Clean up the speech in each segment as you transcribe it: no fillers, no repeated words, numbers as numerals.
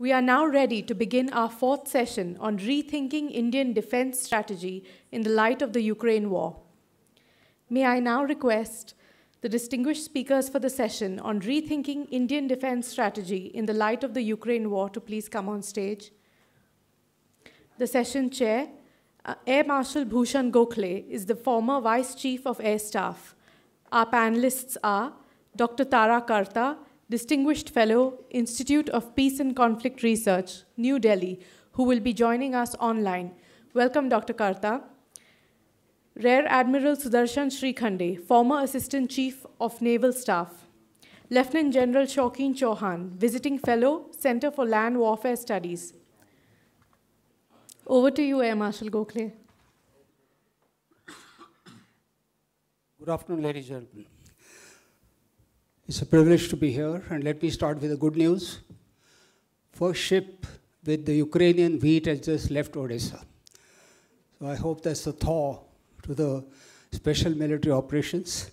We are now ready to begin our fourth session on rethinking Indian defense strategy in the light of the Ukraine war. May I now request the distinguished speakers for the session on rethinking Indian defense strategy in the light of the Ukraine war to please come on stage. The session chair, Air Marshal Bhushan Gokhale, is the former Vice Chief of Air Staff. Our panelists are Dr. Tara Karta, Distinguished Fellow, Institute of Peace and Conflict Research, New Delhi, who will be joining us online. Welcome, Dr. Karta. Rear Admiral Sudarshan Srikhande, former Assistant Chief of Naval Staff. Lieutenant General Shaukin Chauhan, Visiting Fellow, Center for Land Warfare Studies. Over to you, Air Marshal Gokhale. Good afternoon, ladies and gentlemen. It's a privilege to be here, and let me start with the good news. First ship with the Ukrainian wheat has just left Odessa. So I hope that's a thaw to the special military operations.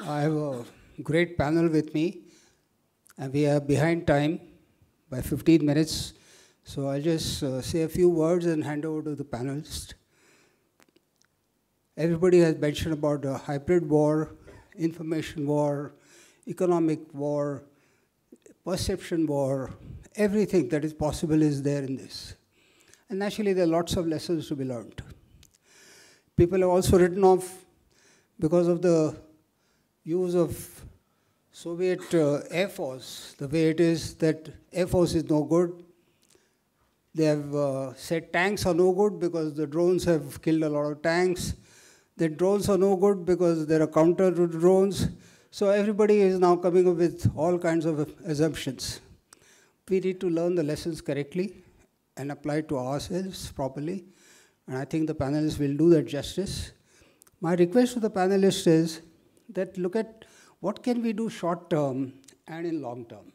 I have a great panel with me, and we are behind time by 15 minutes. So I'll just say a few words and hand over to the panelists. Everybody has mentioned about the hybrid war, information war, economic war, perception war. Everything that is possible is there in this. And naturally, there are lots of lessons to be learned. People have also written off, because of the use of Soviet Air Force, the way it is that Air Force is no good. They have said tanks are no good because the drones have killed a lot of tanks. The drones are no good because there are counter to drones. So everybody is now coming up with all kinds of assumptions. We need to learn the lessons correctly and apply it to ourselves properly. And I think the panelists will do that justice. My request to the panelists is that look at what can we do short term and in long term.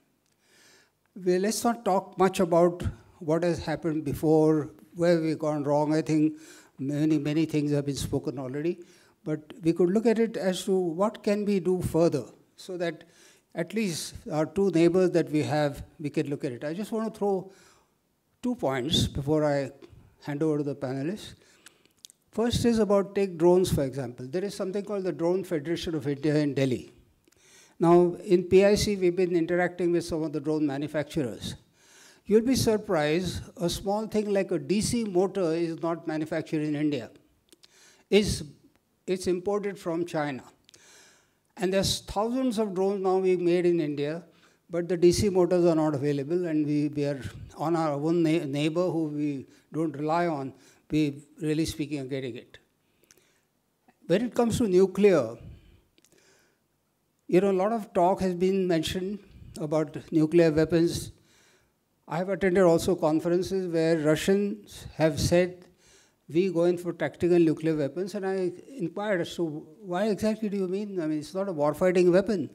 Let's not talk much about what has happened before, where we've gone wrong. I think many things have been spoken already. But we could look at it as to what can we do further so that at least our two neighbors that we have, we can look at it. I just want to throw 2 points before I hand over to the panelists. First is about take drones, for example. There is something called the Drone Federation of India in Delhi. Now, in PIC, we've been interacting with some of the drone manufacturers. You'll be surprised, a small thing like a DC motor is not manufactured in India. It's imported from China. And there's thousands of drones now being made in India, but the DC motors are not available, and we are on our own neighbor who we don't rely on, we really speaking are getting it. When it comes to nuclear, a lot of talk has been mentioned about nuclear weapons. I have attended also conferences where Russians have said, we go in for tactical nuclear weapons, and I inquired as to why exactly do you mean? I mean, it's not a warfighting weapon.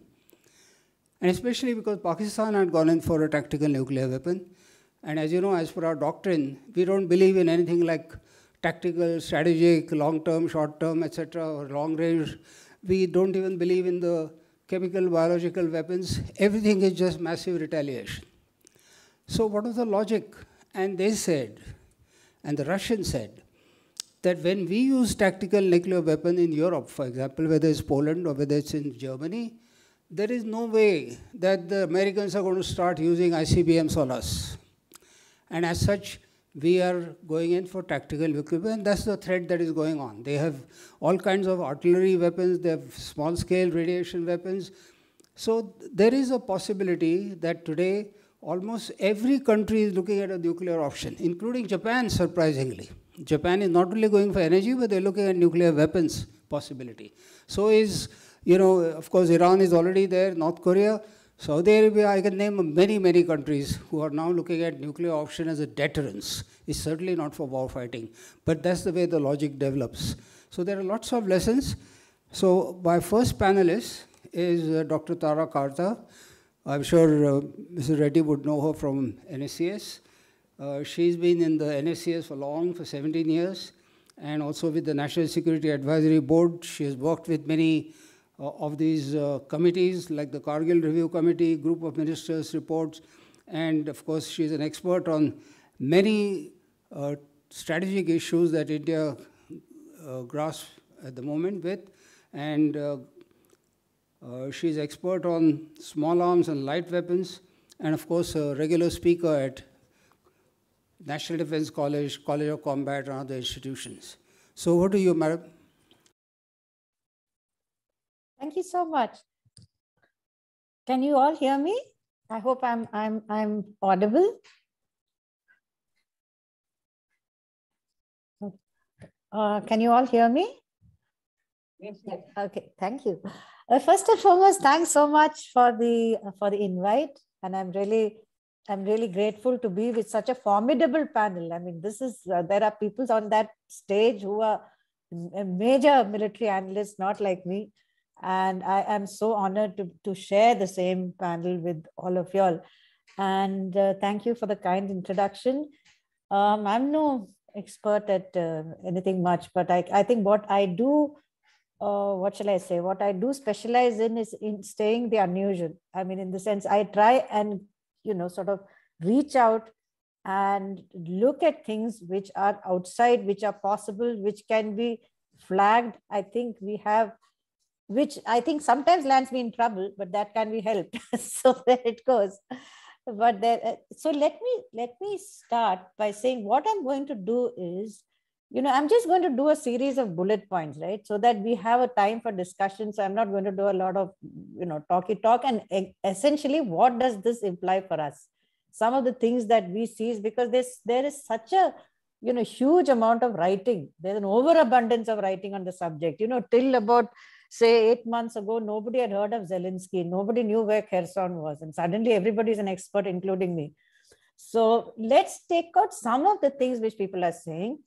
And especially because Pakistan had gone in for a tactical nuclear weapon. And as you know, as per our doctrine, we don't believe in anything like tactical, strategic, long-term, short-term, etc., or long-range. We don't even believe in the chemical, biological weapons. Everything is just massive retaliation. So what was the logic? And they said, and the Russians said, that when we use tactical nuclear weapon in Europe, for example, whether it's Poland or whether it's in Germany, there is no way that the Americans are going to start using ICBMs on us. And as such, we are going in for tactical nuclear weapons, and that's the threat that is going on. They have all kinds of artillery weapons, they have small-scale radiation weapons. So there is a possibility that today, almost every country is looking at a nuclear option, including Japan, surprisingly. Japan is not only going for energy, but they're looking at nuclear weapons possibility. So is, of course, Iran is already there, North Korea, Saudi Arabia. I can name many countries who are now looking at nuclear option as a deterrence. It's certainly not for war fighting, but that's the way the logic develops. So there are lots of lessons. So my first panelist is Dr. Tara Karta. I'm sure Mrs. Reddy would know her from NSCS. She's been in the NSCS for 17 years, and also with the National Security Advisory Board. She has worked with many of these committees, like the Kargil Review Committee, Group of Ministers reports. And of course, she's an expert on many strategic issues that India grasps at the moment with. And she's expert on small arms and light weapons, and of course, a regular speaker at National Defense College, College of Combat, and other institutions. So over to you, madam. Thank you so much. Can you all hear me? I hope I'm audible. Can you all hear me? Yes. Okay, thank you. First and foremost, thanks so much for the invite, and I'm really grateful to be with such a formidable panel. I mean, this is there are people on that stage who are major military analysts, not like me, and I am so honored to share the same panel with all of y'all. And thank you for the kind introduction. I'm no expert at anything much, but I think what I do, what shall I say? What I do specialize in is in staying the unusual. I mean, in the sense, I try and, sort of reach out and look at things which are outside, which are possible, which can be flagged. I think we have, which I think sometimes lands me in trouble, but that can be helped. So there it goes. But there, so let me start by saying what I'm going to do is, I'm just going to do a series of bullet points, right? So that we have a time for discussion. So I'm not going to do a lot of, talk. And essentially, what does this imply for us? Some of the things that we see is because there is such a, huge amount of writing. There's an overabundance of writing on the subject, till about, say 8 months ago, nobody had heard of Zelensky. Nobody knew where Kherson was. And suddenly everybody is an expert, including me. So let's take out some of the things which people are saying.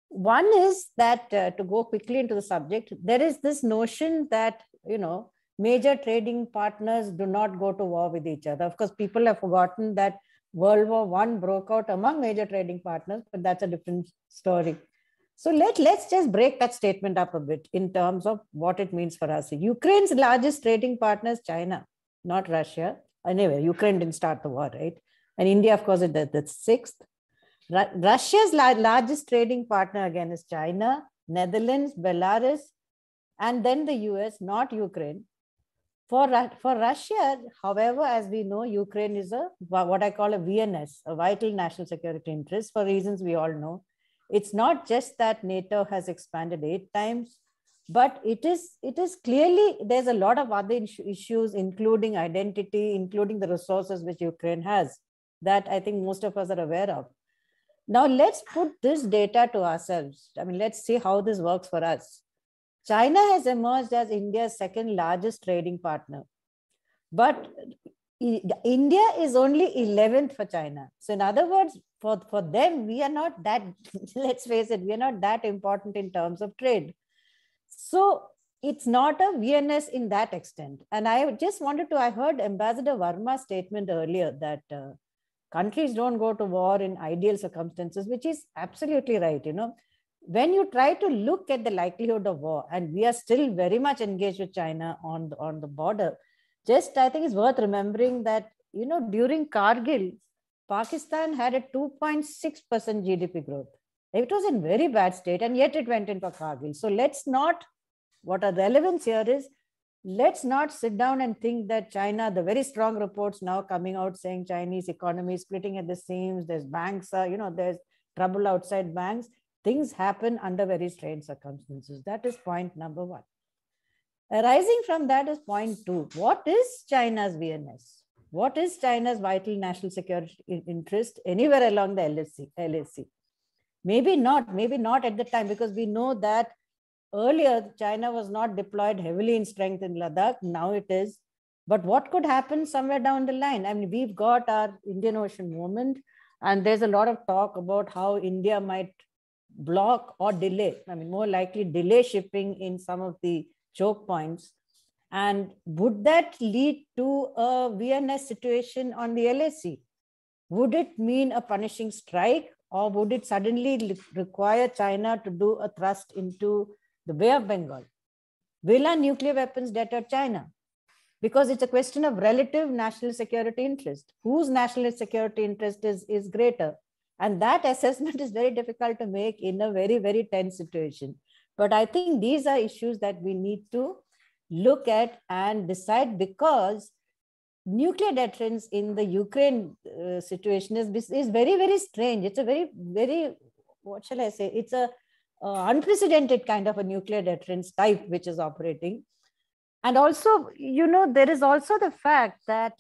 One is that, to go quickly into the subject, there is this notion that, major trading partners do not go to war with each other. Of course, people have forgotten that World War I broke out among major trading partners, but that's a different story. So let's just break that statement up a bit in terms of what it means for us. Ukraine's largest trading partner is China, not Russia. Anyway, Ukraine didn't start the war, right? And India, of course, is the sixth. Russia's largest trading partner, again, is China, Netherlands, Belarus, and then the US, not Ukraine. For Russia, however, as we know, Ukraine is what I call a VNS, a vital national security interest, for reasons we all know. It's not just that NATO has expanded 8 times, but it is clearly, there's a lot of other issues, including identity, including the resources which Ukraine has, that I think most of us are aware of. Now, let's put this data to ourselves. I mean, let's see how this works for us. China has emerged as India's second largest trading partner, but India is only 11th for China. So in other words, for them, we are not that, let's face it, we are not that important in terms of trade. So it's not a VNS in that extent. And I just wanted to, I heard Ambassador Verma's statement earlier that countries don't go to war in ideal circumstances, which is absolutely right. When you try to look at the likelihood of war, and we are still very much engaged with China on the border, just I think it's worth remembering that, during Kargil, Pakistan had a 2.6% GDP growth. It was in very bad state, and yet it went into Kargil. So let's not, what our relevance here is, let's not sit down and think that China, the very strong reports now coming out saying Chinese economy is splitting at the seams, there's banks, there's trouble outside banks. Things happen under very strange circumstances. That is point number 1. Arising from that is point 2. What is China's VNS? What is China's vital national security interest anywhere along the LAC? Maybe not at the time, because we know that earlier China was not deployed heavily in strength in Ladakh. Now it is. But what could happen somewhere down the line? I mean, we've got our Indian Ocean moment, and there's a lot of talk about how India might block or delay, more likely delay shipping in some of the choke points. And would that lead to a VNS situation on the LAC? Would it mean a punishing strike, or would it suddenly require China to do a thrust into the Bay of Bengal? Will our nuclear weapons deter China? because it's a question of relative national security interest. Whose national security interest is greater? And that assessment is very difficult to make in a very, very tense situation. But I think these are issues that we need to look at and decide, because nuclear deterrence in the Ukraine situation is very, very strange. It's a very, very, what shall I say? It's a unprecedented kind of a nuclear deterrence type which is operating. And also, you know, there is also the fact that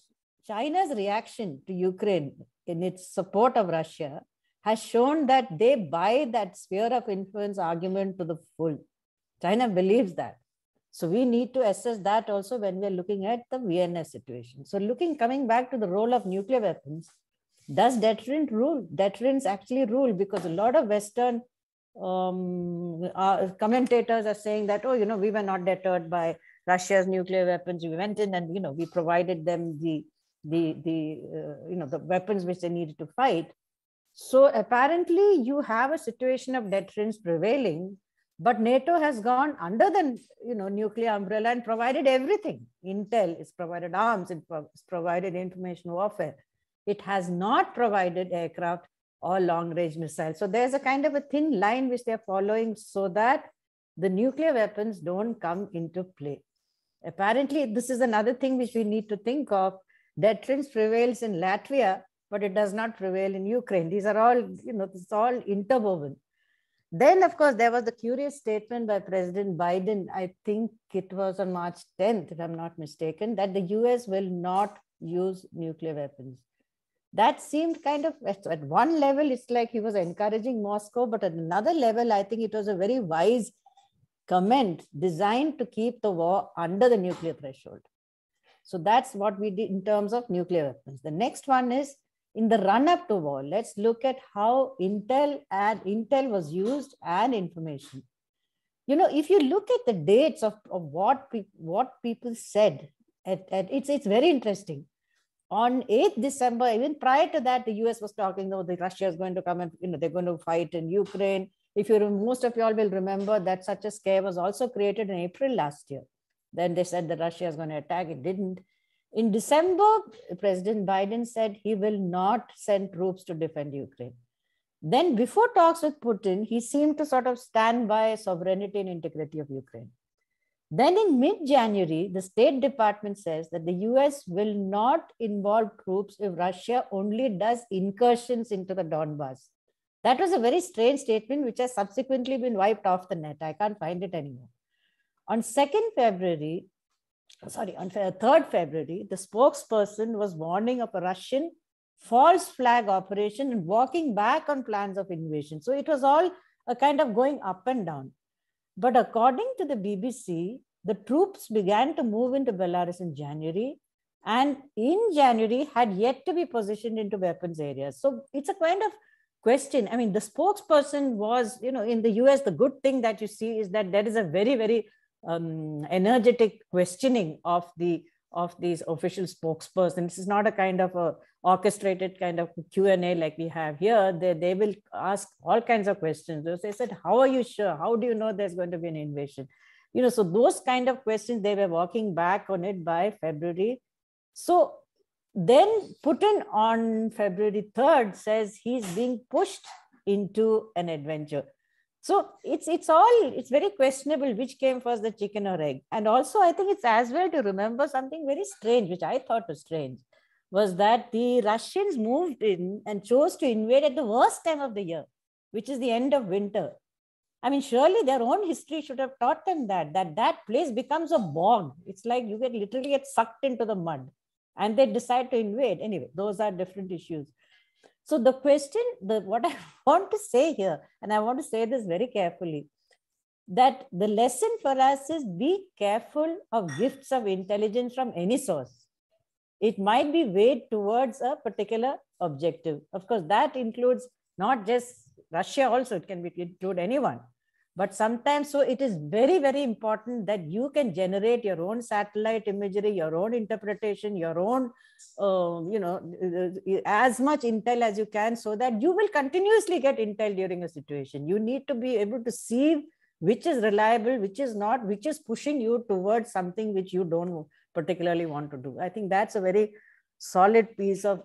China's reaction to Ukraine in its support of Russia has shown that they buy that sphere of influence argument to the full. China believes that. So we need to assess that also when we're looking at the Vienna situation. So coming back to the role of nuclear weapons, does deterrence actually rule? Because a lot of Western commentators are saying that, oh, you know, we were not deterred by Russia's nuclear weapons. We went in and, you know, we provided them the weapons which they needed to fight. So apparently you have a situation of deterrence prevailing, but NATO has gone under the nuclear umbrella and provided everything. Intel is provided arms, it's provided information warfare. It has not provided aircraft or long-range missiles. So there's a kind of a thin line which they're following so that the nuclear weapons don't come into play. Apparently, this is another thing which we need to think of. Deterrence prevails in Latvia, but it does not prevail in Ukraine. These are all, it's all interwoven. Then, of course, there was the curious statement by President Biden, I think it was on March 10th, if I'm not mistaken, that the US will not use nuclear weapons. That seemed kind of, at one level, it's like he was encouraging Moscow, but at another level, I think it was a very wise comment designed to keep the war under the nuclear threshold. So that's what we did in terms of nuclear weapons. The next one is, in the run-up to war, let's look at how Intel was used and information. If you look at the dates of what people said, it's very interesting. On 8th December, even prior to that, the US was talking, that Russia is going to come and they're going to fight in Ukraine. Most of y'all will remember that such a scare was also created in April last year. Then they said that Russia is going to attack. It didn't. In December, President Biden said he will not send troops to defend Ukraine. Then before talks with Putin, he seemed to sort of stand by sovereignty and integrity of Ukraine. Then in mid-January, the State Department says that the US will not involve troops if Russia only does incursions into the Donbass. That was a very strange statement, which has subsequently been wiped off the net. I can't find it anymore. On 3rd February, the spokesperson was warning of a Russian false flag operation and walking back on plans of invasion. So it was all a kind of going up and down. But according to the BBC, the troops began to move into Belarus in January, and in January had yet to be positioned into weapons areas. So it's a kind of question. I mean, the spokesperson was, in the US, the good thing that you see is that there is a very, very energetic questioning of these official spokespersons. This is not a kind of a orchestrated kind of Q&A like we have here. They will ask all kinds of questions. They said, how are you sure? How do you know there's going to be an invasion? So those kind of questions, they were walking back on it by February. So then Putin on February 3rd says he's being pushed into an adventure. So it's very questionable which came first, the chicken or egg. And also I think it's as well to remember something very strange, which I thought was strange, was that the Russians moved in and chose to invade at the worst time of the year, which is the end of winter. I mean, surely their own history should have taught them that place becomes a bog. It's like you literally get sucked into the mud and they decide to invade. Anyway, those are different issues. So the question, what I want to say here, and I want to say this very carefully, that the lesson for us is be careful of gifts of intelligence from any source. It might be weighed towards a particular objective. Of course, that includes not just Russia also, it can include anyone. But sometimes, so it is very, very important that you can generate your own satellite imagery, your own interpretation, your own, as much intel as you can, so that you will continuously get intel during a situation. You need to be able to see which is reliable, which is not, which is pushing you towards something which you don't particularly want to do. I think that's a very solid piece of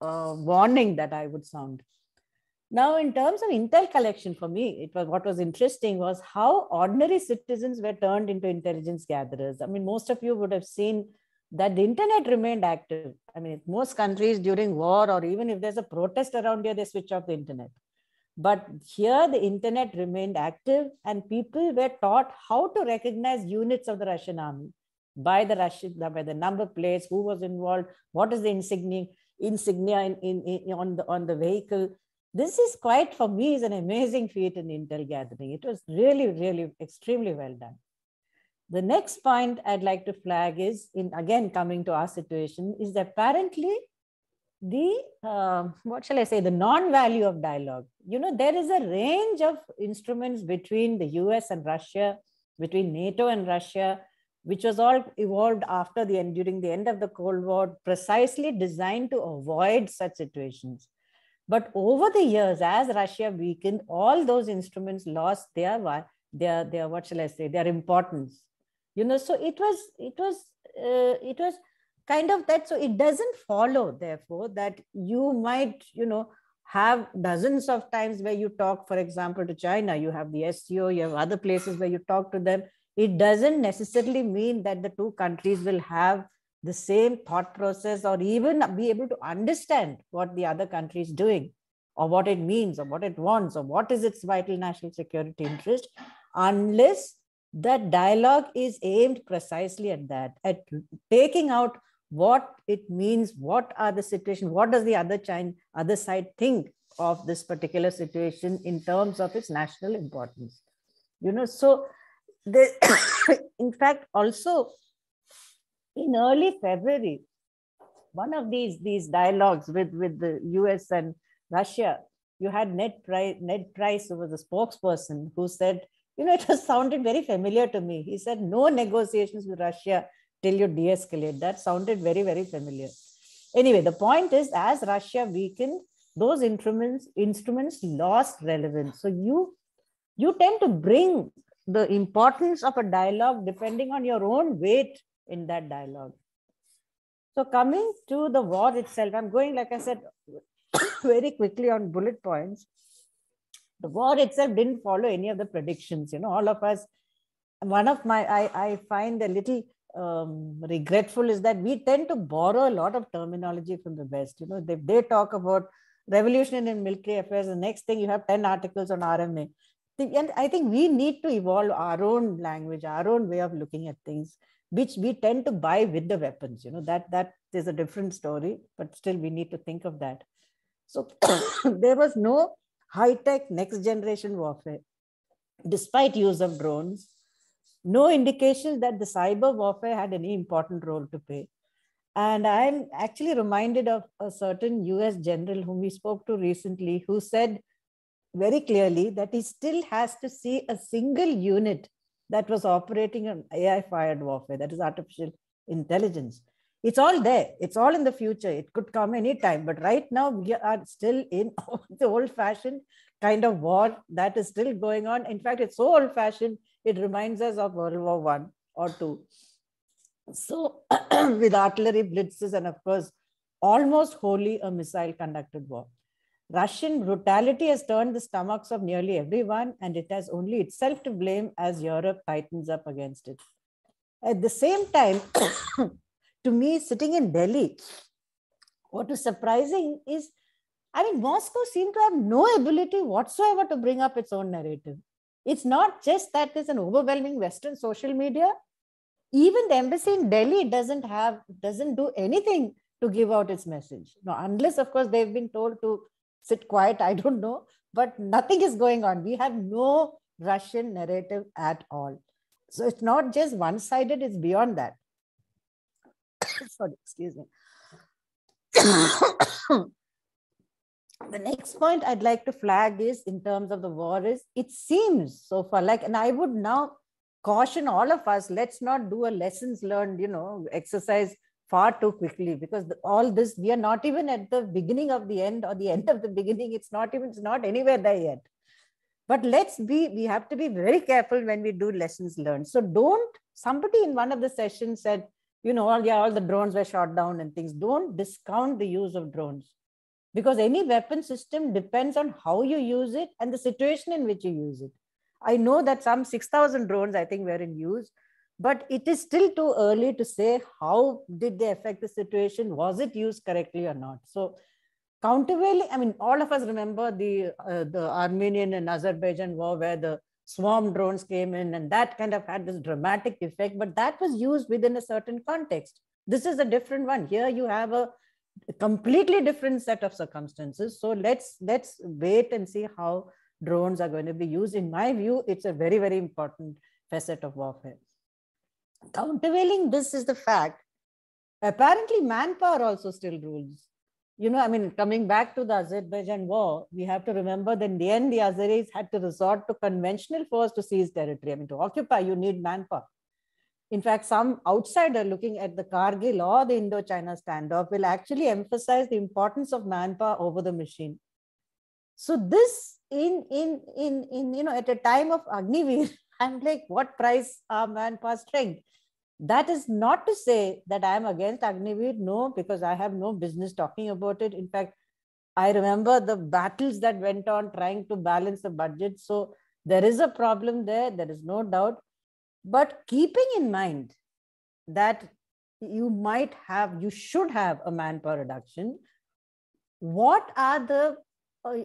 warning that I would sound. Now, in terms of intel collection, for me, what was interesting was how ordinary citizens were turned into intelligence gatherers. I mean, most of you would have seen that the internet remained active. I mean, most countries during war, or even if there's a protest around here, they switch off the internet. But here the internet remained active, and people were taught how to recognize units of the Russian army by the number plates, who was involved, what is the insignia on the vehicle. This is quite, for me, is an amazing feat in intel gathering. It was really, really extremely well done. The next point I'd like to flag is, again coming to our situation, is that apparently the, what shall I say, the non-value of dialogue. You know, there is a range of instruments between the US and Russia, between NATO and Russia, which was all evolved after during the end of the Cold War, precisely designed to avoid such situations. But over the years, as Russia weakened, all those instruments lost their what shall I say, their importance. You know, so it was kind of that. So it doesn't follow, therefore, that you might, you know, have dozens of times where you talk, for example, to China, you have the SCO, you have other places where you talk to them. It doesn't necessarily mean that the two countries will have the same thought process, or even be able to understand what the other country is doing, or what it means, or what it wants, or what is its vital national security interest, unless that dialogue is aimed precisely at that, at taking out what it means, what are the situations, what does the other side think of this particular situation in terms of its national importance. You know, so in fact, also in early February, one of these dialogues with the US and Russia, you had Ned Price, who was a spokesperson, who said, you know, it has sounded very familiar to me. He said, no negotiations with Russia till you de-escalate. That sounded very, very familiar. Anyway, the point is, as Russia weakened, those instruments lost relevance. So you tend to bring the importance of a dialogue depending on your own weight in that dialogue. So coming to the war itself, I'm going, like I said, very quickly on bullet points. The war itself didn't follow any of the predictions. You know, all of us, I find a little regretful is that we tend to borrow a lot of terminology from the West. You know, they talk about revolution in military affairs. The next thing, you have 10 articles on RMA. And I think we need to evolve our own language, our own way of looking at things, which we tend to buy with the weapons. You know, that is a different story, but still we need to think of that. So there was no high-tech next generation warfare, despite use of drones. No indication that the cyber warfare had any important role to play. And I'm actually reminded of a certain US general whom we spoke to recently, who said very clearly that he still has to see a single unit that was operating on AI-fired warfare, that is artificial intelligence. It's all there. It's all in the future. It could come anytime. But right now, we are still in the old-fashioned kind of war that is still going on. In fact, it's so old-fashioned, it reminds us of World War I or II. So with artillery blitzes and, of course, almost wholly a missile-conducted war. Russian brutality has turned the stomachs of nearly everyone, and it has only itself to blame as Europe tightens up against it. At the same time, to me, sitting in Delhi, what is surprising is, I mean, Moscow seemed to have no ability whatsoever to bring up its own narrative. It's not just that there's an overwhelming Western social media. Even the embassy in Delhi doesn't do anything to give out its message. No, unless, of course, they've been told to sit quiet, I don't know, but nothing is going on. We have no Russian narrative at all. So it's not just one-sided, it's beyond that. Sorry, excuse me. The next point I'd like to flag is, in terms of the war, is it seems so far like, and I would now caution all of us, let's not do a lessons learned, you know, exercise far too quickly, because all this, we are not even at the beginning of the end or the end of the beginning. It's not anywhere there yet. But we have to be very careful when we do lessons learned. So somebody in one of the sessions said, all the drones were shot down and things. Don't discount the use of drones, because any weapon system depends on how you use it and the situation in which you use it. I know that some 6,000 drones, I think, were in use, but it is still too early to say how did they affect the situation. Was it used correctly or not? So countervailing, I mean, all of us remember the Armenian and Azerbaijan war, where the swarm drones came in, and that kind of had this dramatic effect, but that was used within a certain context. This is a different one. Here you have a completely different set of circumstances. So let's wait and see how drones are going to be used. In my view, it's a very, very important facet of warfare. Countervailing this is the fact, apparently manpower also still rules. Coming back to the Azerbaijan war, we have to remember that in the end, the Azeris had to resort to conventional force to seize territory. To occupy, you need manpower. In fact, some outsider looking at the Kargil or the Indo-China standoff will actually emphasize the importance of manpower over the machine. So this, at a time of Agniveer, I'm like, what price are manpower strength? That is not to say that I am against Agniveer. No, because I have no business talking about it. In fact, I remember the battles that went on trying to balance the budget. So there is a problem there. There is no doubt. But keeping in mind that you should have a manpower reduction, what are the,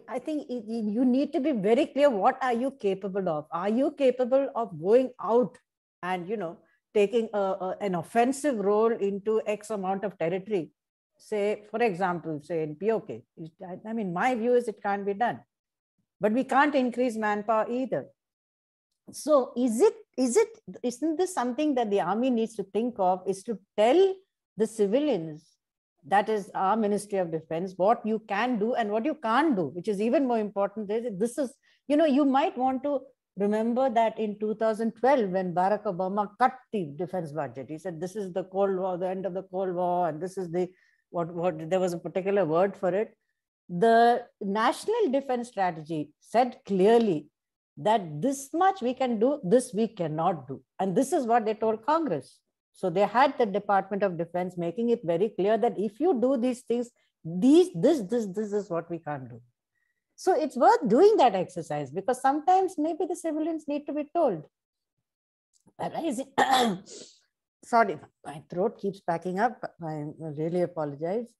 I think you need to be very clear, what are you capable of? Are you capable of going out and, taking an offensive role into X amount of territory? Say, for example, say in POK. My view is it can't be done. But we can't increase manpower either. So isn't this something that the army needs to think of, is to tell the civilians, that is our Ministry of Defense, what you can do and what you can't do, which is even more important. This is, you might want to remember that in 2012, when Barack Obama cut the defense budget, he said, this is the Cold War, the end of the Cold War, and this is the, there was a particular word for it. The National Defense Strategy said clearly that this much we can do, this we cannot do. And this is what they told Congress. So they had the Department of Defense making it very clear that if you do these things, this is what we can't do. So it's worth doing that exercise, because sometimes maybe the civilians need to be told. Sorry, my throat keeps packing up. I really apologize.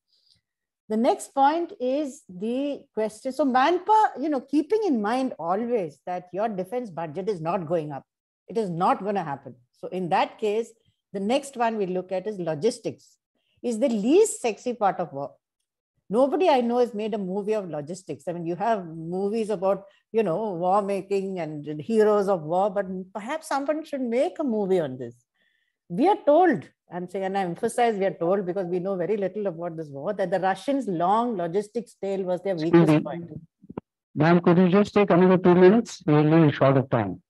The next point is the question. So manpower, keeping in mind always that your defense budget is not going up. It is not going to happen. So in that case, the next one we look at is logistics. Is the least sexy part of war. Nobody I know has made a movie of logistics. You have movies about, war making and heroes of war, but perhaps someone should make a movie on this. We are told, and I emphasize we are told because we know very little about this war, that the Russians' long logistics tail was their weakest point. Ma'am, could you just take another 2 minutes? We're really short of time.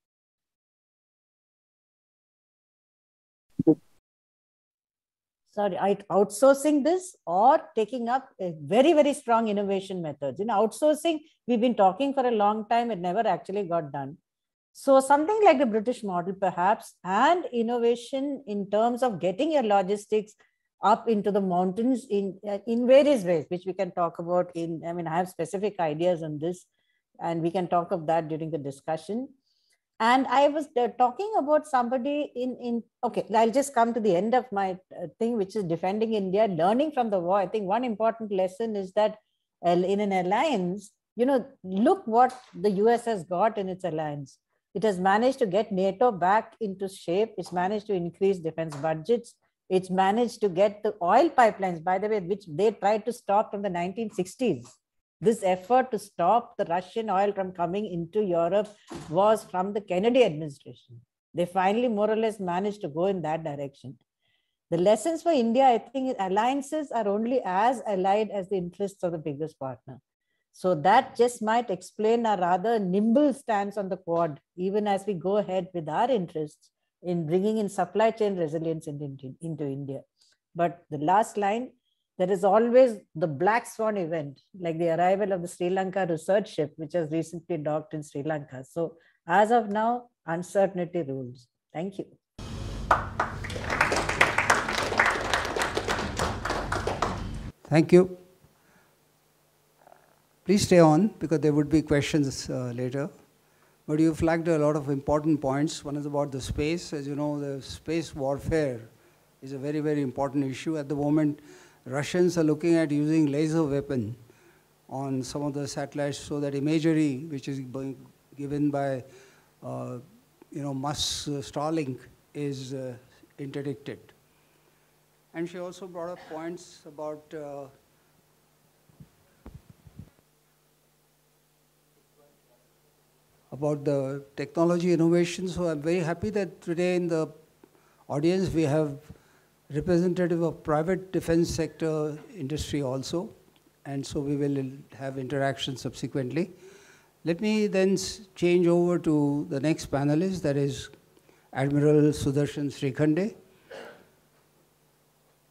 Sorry, outsourcing this or taking up a very, very strong innovation methods. Outsourcing, we've been talking for a long time, it never actually got done. So something like the British model perhaps, and innovation in terms of getting your logistics up into the mountains in various ways, which we can talk about I have specific ideas on this, and we can talk of that during the discussion. And I was talking about somebody okay, I'll just come to the end of my thing, which is defending India, learning from the war. I think one important lesson is that in an alliance, look what the US has got in its alliance. It has managed to get NATO back into shape. It's managed to increase defense budgets. It's managed to get the oil pipelines, by the way, which they tried to stop from the 1960s. This effort to stop the Russian oil from coming into Europe was from the Kennedy administration. They finally more or less managed to go in that direction. The lessons for India, I think alliances are only as allied as the interests of the biggest partner. So that just might explain a rather nimble stance on the Quad, even as we go ahead with our interests in bringing in supply chain resilience into India. But the last line, there is always the black swan event, like the arrival of the Sri Lanka research ship, which has recently docked in Sri Lanka. So as of now, uncertainty rules. Thank you. Thank you. Please stay on, because there would be questions later. But you flagged a lot of important points. One is about the space. As you know, the space warfare is a very, very important issue. At the moment, Russians are looking at using laser weapon on some of the satellites, so that imagery, which is being given by Musk's Starlink, is interdicted. And she also brought up points about the technology innovation. So I'm very happy that today in the audience we have representative of private defense sector industry also. And so we will have interaction subsequently. Let me then change over to the next panelist, that is Admiral Sudarshan Srikhande.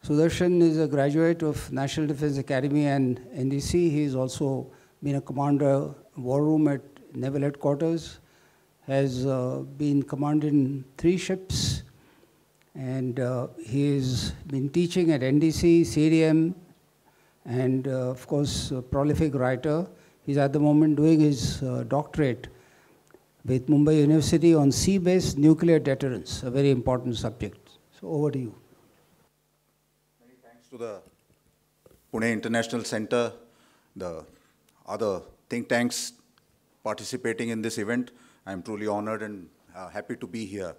Sudarshan is a graduate of National Defense Academy and NDC. He's also been a commander war room at Naval Headquarters, has been commanding 3 ships, and he's been teaching at NDC, CDM, and of course, a prolific writer. He's at the moment doing his doctorate with Mumbai University on sea-based nuclear deterrence, a very important subject. So over to you. Many thanks to the Pune International Center, the other think tanks participating in this event. I'm truly honored and happy to be here.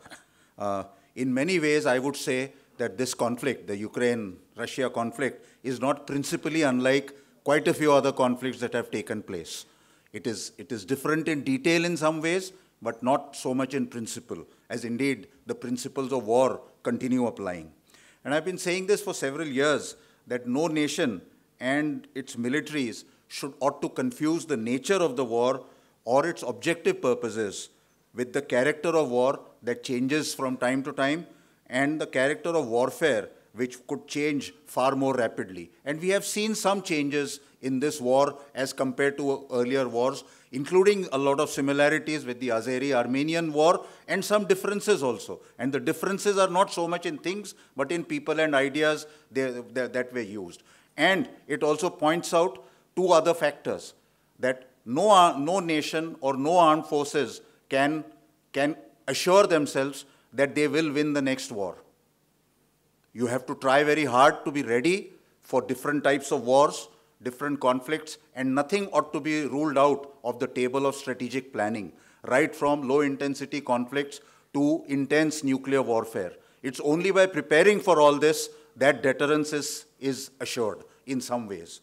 In many ways, I would say that this conflict, the Ukraine-Russia conflict, is not principally unlike quite a few other conflicts that have taken place. It is different in detail in some ways, but not so much in principle, as indeed the principles of war continue applying. And I've been saying this for several years, that no nation and its militaries ought to confuse the nature of the war or its objective purposes with the character of war that changes from time to time, and the character of warfare which could change far more rapidly. And we have seen some changes in this war as compared to earlier wars, including a lot of similarities with the Azeri-Armenian war, and some differences also. And the differences are not so much in things, but in people and ideas that were used. And it also points out 2 other factors, that no nation or no armed forces can assure themselves that they will win the next war. You have to try very hard to be ready for different types of wars, different conflicts, and nothing ought to be ruled out of the table of strategic planning, right from low-intensity conflicts to intense nuclear warfare. It's only by preparing for all this that deterrence is assured in some ways.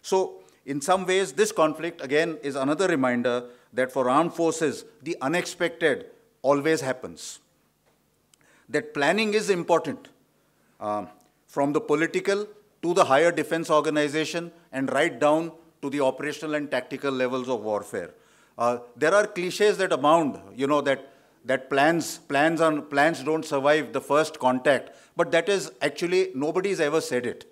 So, in some ways, this conflict, again, is another reminder that for armed forces, the unexpected always happens. That planning is important, from the political to the higher defense organization and right down to the operational and tactical levels of warfare. There are cliches that abound, that plans don't survive the first contact, but that is actually, nobody's ever said it.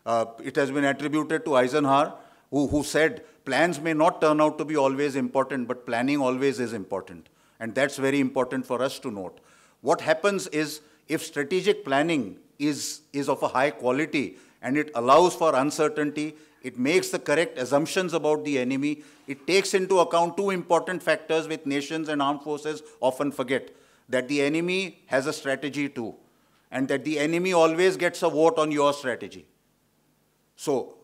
It has been attributed to Eisenhower, who said, plans may not turn out to be always important, but planning always is important. And that's very important for us to note. What happens is, if strategic planning is of a high quality and it allows for uncertainty, it makes the correct assumptions about the enemy, it takes into account 2 important factors which nations and armed forces often forget, that the enemy has a strategy too, and that the enemy always gets a vote on your strategy. So,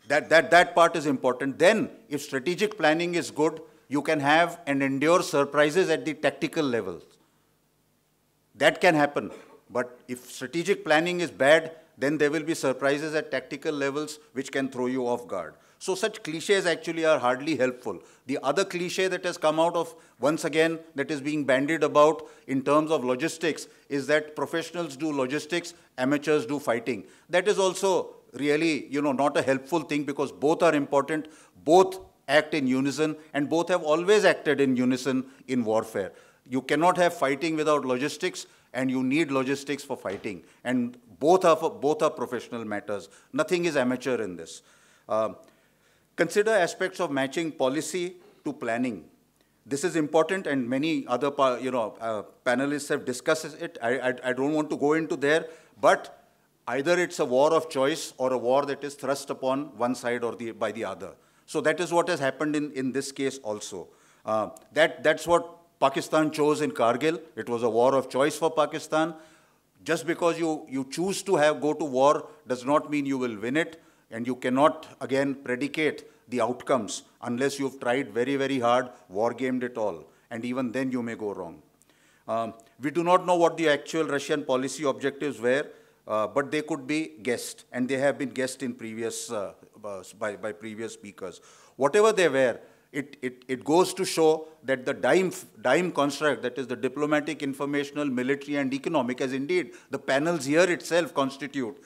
that part is important. Then, if strategic planning is good, you can have and endure surprises at the tactical level. That can happen. But if strategic planning is bad, then there will be surprises at tactical levels which can throw you off guard. So such cliches actually are hardly helpful. The other cliche that has come out of, once again, that is being bandied about in terms of logistics is that professionals do logistics, amateurs do fighting. That is also really, not a helpful thing, because both are important, both act in unison, and both have always acted in unison in warfare. You cannot have fighting without logistics, and you need logistics for fighting. And both are professional matters. Nothing is amateur in this. Consider aspects of matching policy to planning. This is important, and many other panelists have discussed it. I don't want to go into there, but either it's a war of choice or a war that is thrust upon one side or by the other. So that is what has happened in this case also. That's what Pakistan chose in Kargil. It was a war of choice for Pakistan. Just because you choose to go to war does not mean you will win it, and you cannot, again, predicate the outcomes unless you've tried very, very hard, war-gamed it all, and even then you may go wrong. We do not know what the actual Russian policy objectives were, but they could be guessed, and they have been guessed in previous, by previous speakers. Whatever they were, it goes to show that the dime construct, that is the diplomatic, informational, military, and economic, as indeed the panels here itself constitute,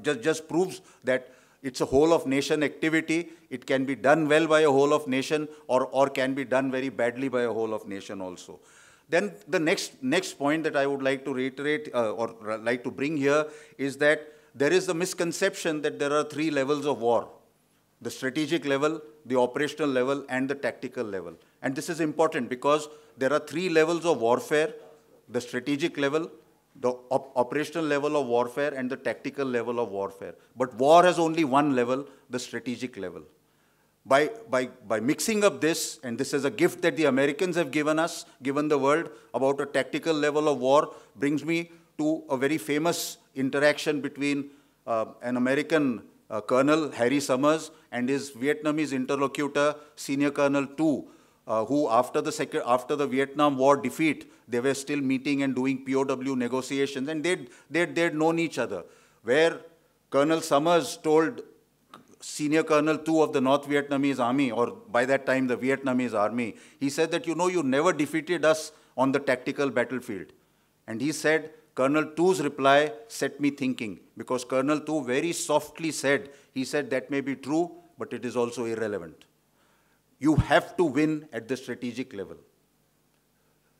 just proves that it's a whole of nation activity. It can be done well by a whole of nation, or can be done very badly by a whole of nation also. Then the next point that I would like to reiterate or like to bring here is that there is the misconception that there are 3 levels of war: the strategic level, the operational level, and the tactical level. And this is important because there are 3 levels of warfare: the strategic level, the operational level of warfare, and the tactical level of warfare. But war has only one level, the strategic level. By mixing up this, and this is a gift that the Americans have given the world about a tactical level of war, brings me to a very famous interaction between an American Colonel, Harry Summers, and his Vietnamese interlocutor, Senior Colonel Tu, who after the Vietnam War defeat, they were still meeting and doing POW negotiations, and they'd known each other, where Colonel Summers told Senior Colonel Tu of the North Vietnamese Army, or by that time the Vietnamese Army, he said that, you never defeated us on the tactical battlefield. And he said, Colonel Tu's reply set me thinking, because Colonel Tu very softly said, he said, that may be true, but it is also irrelevant. You have to win at the strategic level.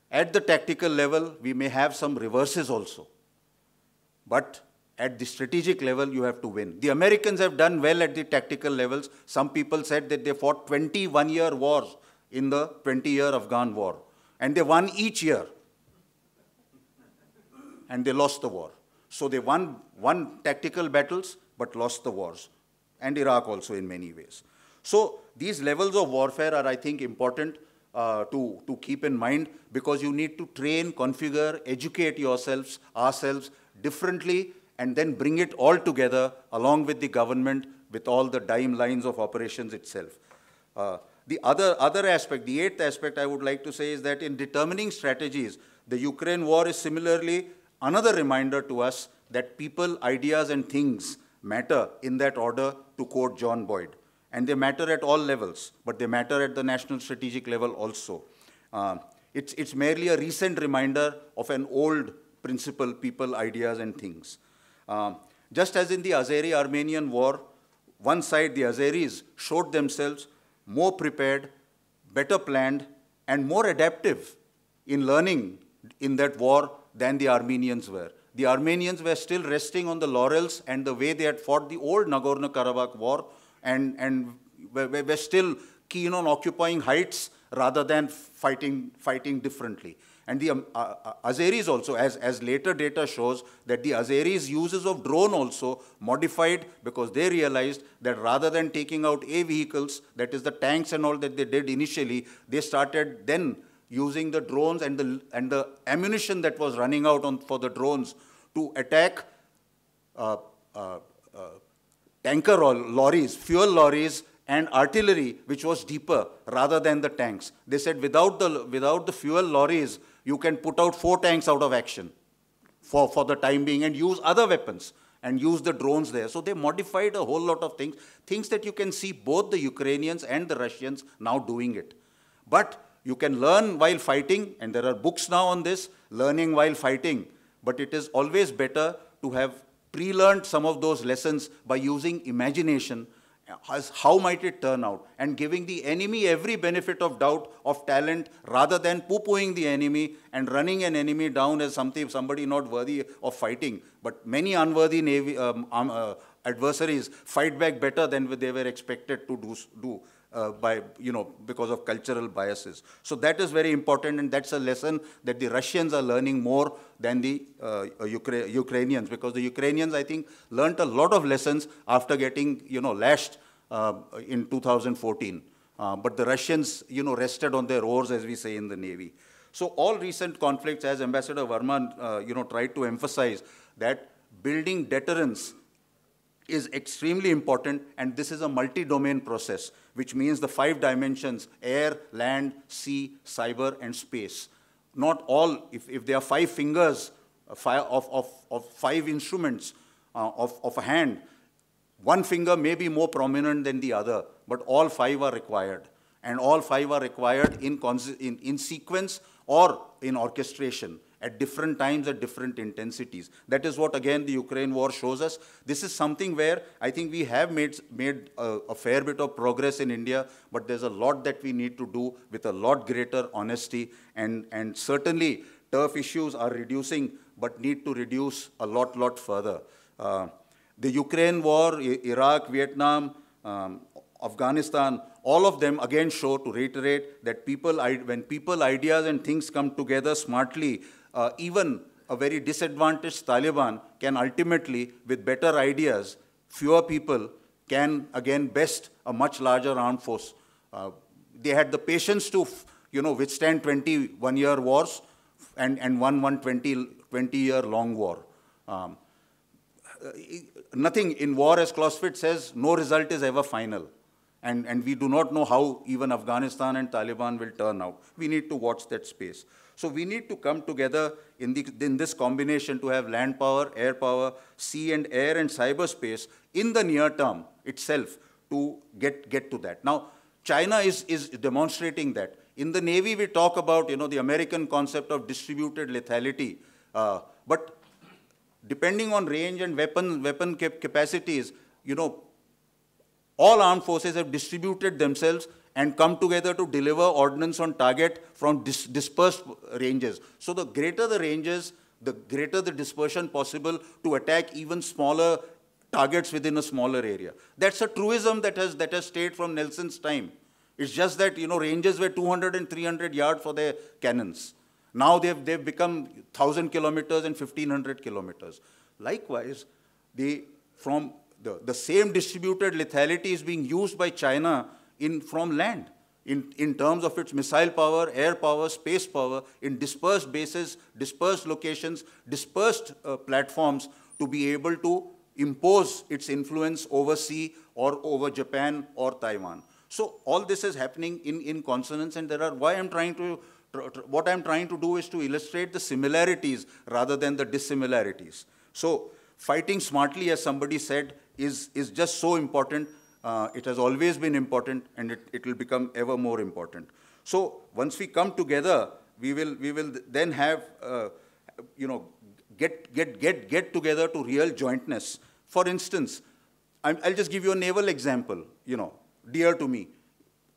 At the tactical level, we may have some reverses also. But at the strategic level, you have to win. The Americans have done well at the tactical levels. Some people said that they fought 21-year wars in the 20-year Afghan war. And they won each year. And they lost the war. So they won tactical battles, but lost the wars. And Iraq also in many ways. So these levels of warfare are, I think, important to keep in mind, because you need to train, configure, educate ourselves differently, and then bring it all together along with the government, with all the dime lines of operations itself. The other aspect, the 8th aspect I would like to say, is that in determining strategies, the Ukraine war is similarly another reminder to us that people, ideas, and things matter in that order, to quote John Boyd. And they matter at all levels, but they matter at the national strategic level also. It's merely a recent reminder of an old principle: people, ideas, and things. Just as in the Azeri-Armenian war, one side, the Azeris, showed themselves more prepared, better planned, and more adaptive in learning in that war than the Armenians were. The Armenians were still resting on the laurels and the way they had fought the old Nagorno-Karabakh war, and were still keen on occupying heights rather than fighting differently. And the Azeris also, as later data shows, that the Azeris' uses of drone also modified, because they realized that rather than taking out vehicles, that is the tanks and all that they did initially, they started then using the drones and the ammunition that was running out for the drones to attack tanker lorries, fuel lorries, and artillery, which was deeper rather than the tanks. They said without the fuel lorries, you can put out 4 tanks out of action for the time being, and use other weapons and use the drones there. So they modified a whole lot of things that you can see both the Ukrainians and the Russians now doing it. But you can learn while fighting, and there are books now on this, learning while fighting. But it is always better to have pre-learned some of those lessons by using imagination. How might it turn out? And giving the enemy every benefit of doubt, of talent, rather than poo-pooing the enemy and running an enemy down as somebody not worthy of fighting. But many unworthy adversaries fight back better than they were expected to do by, because of cultural biases. So that is very important, and that's a lesson that the Russians are learning more than the Ukrainians, because the Ukrainians, I think, learned a lot of lessons after getting, lashed in 2014. But the Russians, rested on their oars, as we say in the Navy. So all recent conflicts, as Ambassador Verma, tried to emphasize, that building deterrence is extremely important, and this is a multi-domain process, which means the 5 dimensions: air, land, sea, cyber, and space. Not all, if there are 5 fingers of 5 instruments of a hand, one finger may be more prominent than the other, but all 5 are required. And all 5 are required in sequence or in orchestration at different times, at different intensities. That is what, again, the Ukraine war shows us. This is something where I think we have made a fair bit of progress in India, but there's a lot that we need to do with a lot greater honesty. And certainly, turf issues are reducing, but need to reduce a lot further. The Ukraine war, Iraq, Vietnam, Afghanistan, all of them again show, to reiterate, that when people, ideas, and things come together smartly, even a very disadvantaged Taliban can ultimately, with better ideas, fewer people, can again best a much larger armed force. They had the patience to, withstand 21-year wars and won 20-year long war. Nothing in war, as Clausewitz says, no result is ever final. And we do not know how even Afghanistan and Taliban will turn out. We need to watch that space. So we need to come together in this combination to have land power, air power, sea and air and cyberspace in the near term itself to get to that. Now, China is demonstrating that. In the Navy, we talk about, the American concept of distributed lethality. But depending on range and weapon capacities, all armed forces have distributed themselves and come together to deliver ordnance on target from dispersed ranges. So the greater the ranges, the greater the dispersion possible to attack even smaller targets within a smaller area. That's a truism that has stayed from Nelson's time. It's just that, ranges were 200 and 300 yards for their cannons. Now they've become 1,000 kilometers and 1,500 kilometers. Likewise, the same distributed lethality is being used by China from land in terms of its missile power, air power, space power, in dispersed bases, dispersed locations, dispersed platforms, to be able to impose its influence overseas or over Japan or Taiwan. So all this is happening in consonance, and what I'm trying to do is to illustrate the similarities rather than the dissimilarities. So fighting smartly, as somebody said, is just so important. It has always been important, and it will become ever more important. So once we come together, we will then have, get together to real jointness. For instance, I'll just give you a naval example, dear to me.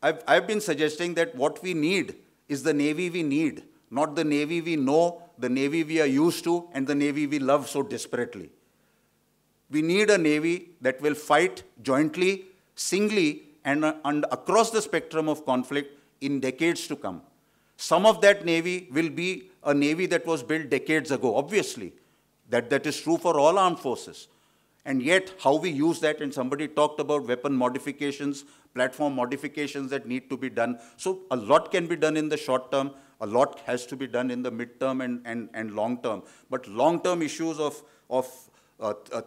I've been suggesting that what we need is the Navy we need, not the Navy we know, the Navy we are used to, and the Navy we love so desperately. We need a Navy that will fight jointly, singly, and across the spectrum of conflict in decades to come. Some of that Navy will be a Navy that was built decades ago, obviously. That is true for all armed forces. And yet, how we use that, and somebody talked about weapon modifications, platform modifications that need to be done. So a lot can be done in the short term, a lot has to be done in the mid-term and long term. But long-term issues of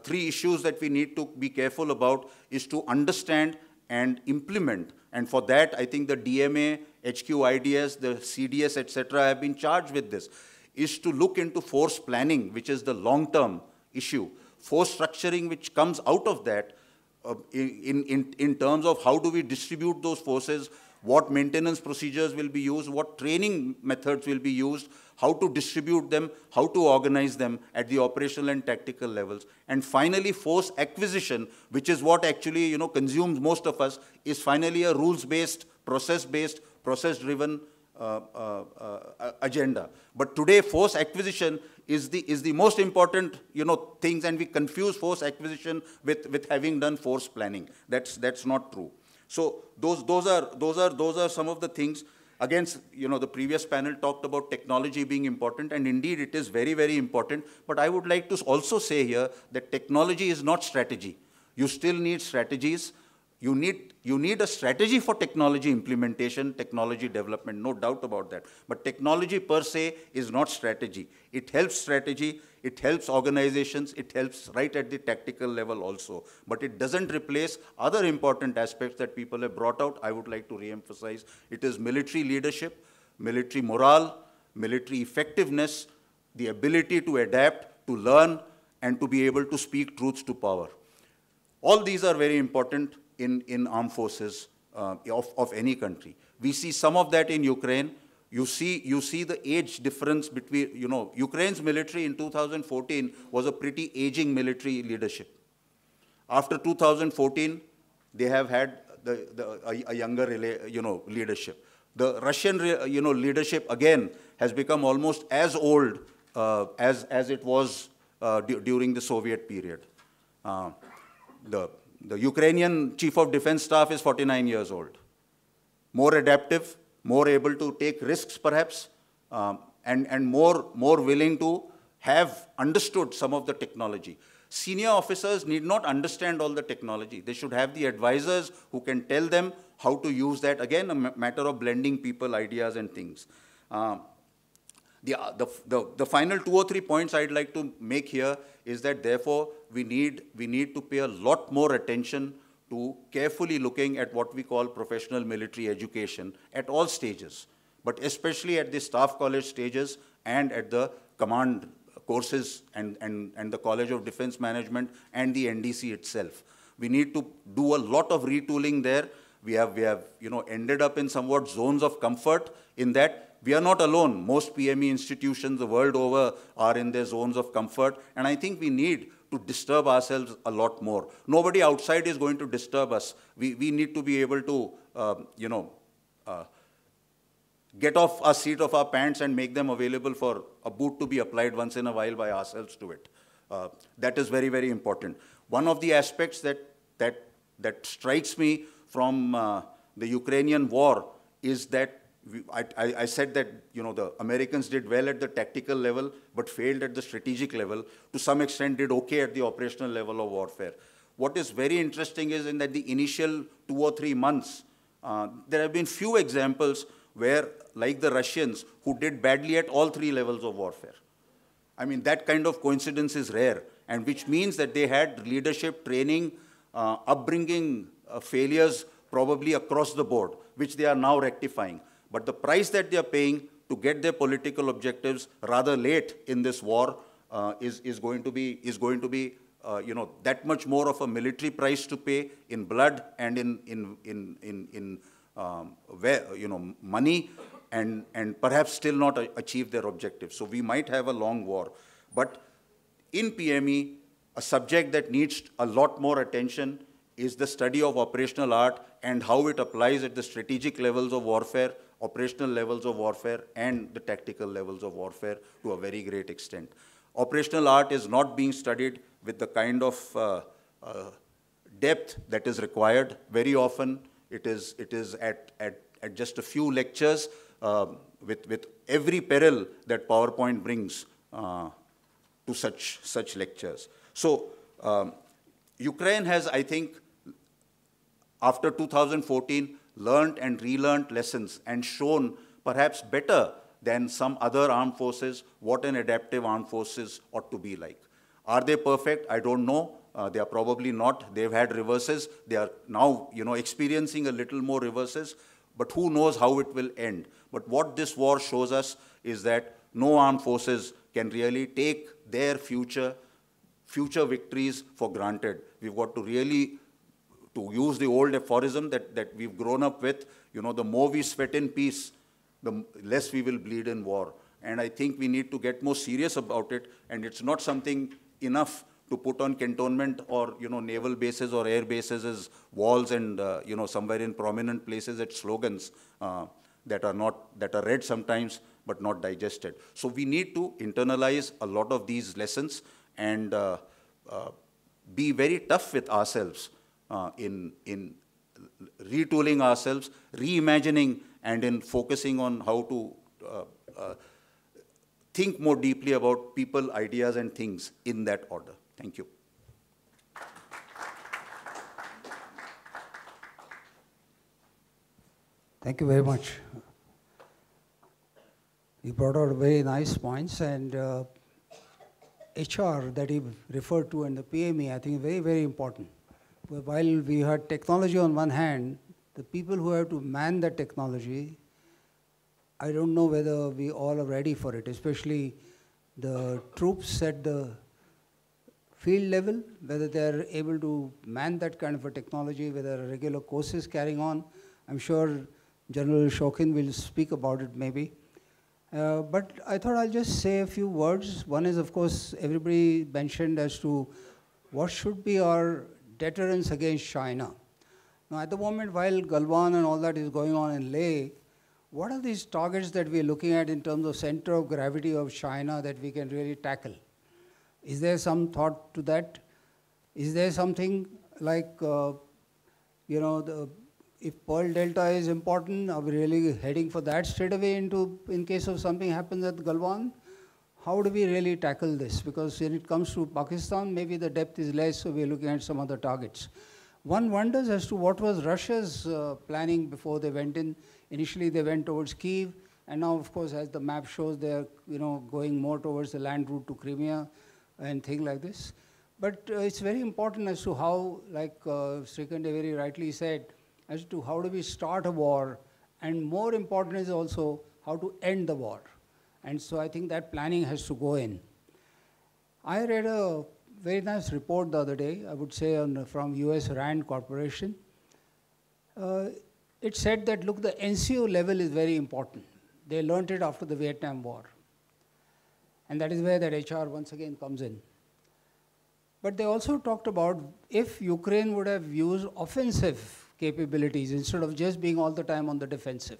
3 issues that we need to be careful about is to understand and implement. And for that, I think the DMA, HQIDS, the CDS, etc. have been charged with this, is to look into force planning, which is the long-term issue. Force structuring, which comes out of that, in terms of how do we distribute those forces, what maintenance procedures will be used, what training methods will be used, how to distribute them, how to organize them at the operational and tactical levels. And finally, force acquisition, which is what actually consumes most of us, is finally a rules-based, process-driven agenda. But today, force acquisition is the most important, things, and we confuse force acquisition with having done force planning. That's not true. So those are some of the things. Again, the previous panel talked about technology being important, and indeed it is very, very important. But I would like to also say here that technology is not strategy. You still need strategies. You need a strategy for technology implementation, technology development, no doubt about that. But technology per se is not strategy. It helps strategy, it helps organizations, it helps right at the tactical level also. But it doesn't replace other important aspects that people have brought out. I would like to re-emphasize. It is military leadership, military morale, military effectiveness, the ability to adapt, to learn, and to be able to speak truths to power. All these are very important in armed forces of any country. We see some of that in Ukraine. You see the age difference between, Ukraine's military in 2014 was a pretty aging military leadership. After 2014, they have had a younger, leadership. The Russian, leadership again has become almost as old as it was during the Soviet period. The Ukrainian Chief of Defense Staff is 49 years old. More adaptive, more able to take risks perhaps, and more willing to have understood some of the technology. Senior officers need not understand all the technology. They should have the advisors who can tell them how to use that. Again, a matter of blending people, ideas, and things. The final 2 or 3 points I'd like to make here is that therefore we need to pay a lot more attention to carefully looking at what we call professional military education at all stages, but especially at the staff college stages and at the command courses and the College of Defense Management and the NDC itself. We need to do a lot of retooling there. We have ended up in somewhat zones of comfort in that. We are not alone. Most PME institutions the world over are in their zones of comfort, and I think we need to disturb ourselves a lot more. Nobody outside is going to disturb us. We need to be able to, get off our seat of our pants and make them available for a boot to be applied once in a while by ourselves to it. That is very, very important. One of the aspects that strikes me from the Ukrainian war is that I said that the Americans did well at the tactical level, but failed at the strategic level. To some extent, did okay at the operational level of warfare. What is very interesting is in that the initial 2 or 3 months, there have been few examples where, like the Russians, who did badly at all 3 levels of warfare. I mean, that kind of coincidence is rare, and which means that they had leadership, training, upbringing failures probably across the board, which they are now rectifying. But the price that they are paying to get their political objectives rather late in this war is going to be that much more of a military price to pay in blood and in money, and perhaps still not achieve their objectives. So we might have a long war. But in PME, a subject that needs a lot more attention is the study of operational art and how it applies at the strategic levels of warfare, operational levels of warfare, and the tactical levels of warfare to a very great extent. Operational art is not being studied with the kind of depth that is required. Very often, it is at just a few lectures with every peril that PowerPoint brings to such lectures. So Ukraine has, I think, after 2014, learned and relearned lessons and shown perhaps better than some other armed forces what an adaptive armed forces ought to be like. Are they perfect? I don't know. They are probably not. They've had reverses. They are now, experiencing a little more reverses. But who knows how it will end? But what this war shows us is that no armed forces can really take their future victories for granted. We've got to really, to use the old aphorism that we've grown up with, the more we sweat in peace, the less we will bleed in war. And I think we need to get more serious about it, and it's not something enough to put on cantonment or, naval bases or air bases as walls and, somewhere in prominent places as slogans. that are read sometimes but not digested. So we need to internalize a lot of these lessons and be very tough with ourselves in retooling ourselves, reimagining, and in focusing on how to think more deeply about people, ideas, and things in that order. Thank you. Thank you very much. You brought out very nice points, and HR that he referred to and the PME, I think very, very important. While we had technology on one hand, the people who have to man that technology, I don't know whether we all are ready for it, especially the troops at the field level, whether they are able to man that kind of a technology, whether regular courses carrying on. I'm sure General Shokin will speak about it maybe. But I thought I'll just say a few words. One is, of course, everybody mentioned as to what should be our deterrence against China. Now, at the moment, while Galwan and all that is going on in Leh, what are these targets that we're looking at in terms of center of gravity of China that we can really tackle? Is there some thought to that? Is there something like, if Pearl Delta is important, are we really heading for that straight away in case of something happens at Galwan? How do we really tackle this? Because when it comes to Pakistan, maybe the depth is less, so we're looking at some other targets. One wonders as to what was Russia's planning before they went in. Initially, they went towards Kyiv, and now, of course, as the map shows, they're going more towards the land route to Crimea and things like this. But it's very important as to how, like Srikant very rightly said, as to how do we start a war, and more important is also how to end the war. And so I think that planning has to go in. I read a very nice report the other day, I would say from US RAND Corporation. It said that, look, the NCO level is very important. They learned it after the Vietnam War. And that is where that HR once again comes in. But they also talked about if Ukraine would have used offensive capabilities instead of just being all the time on the defensive.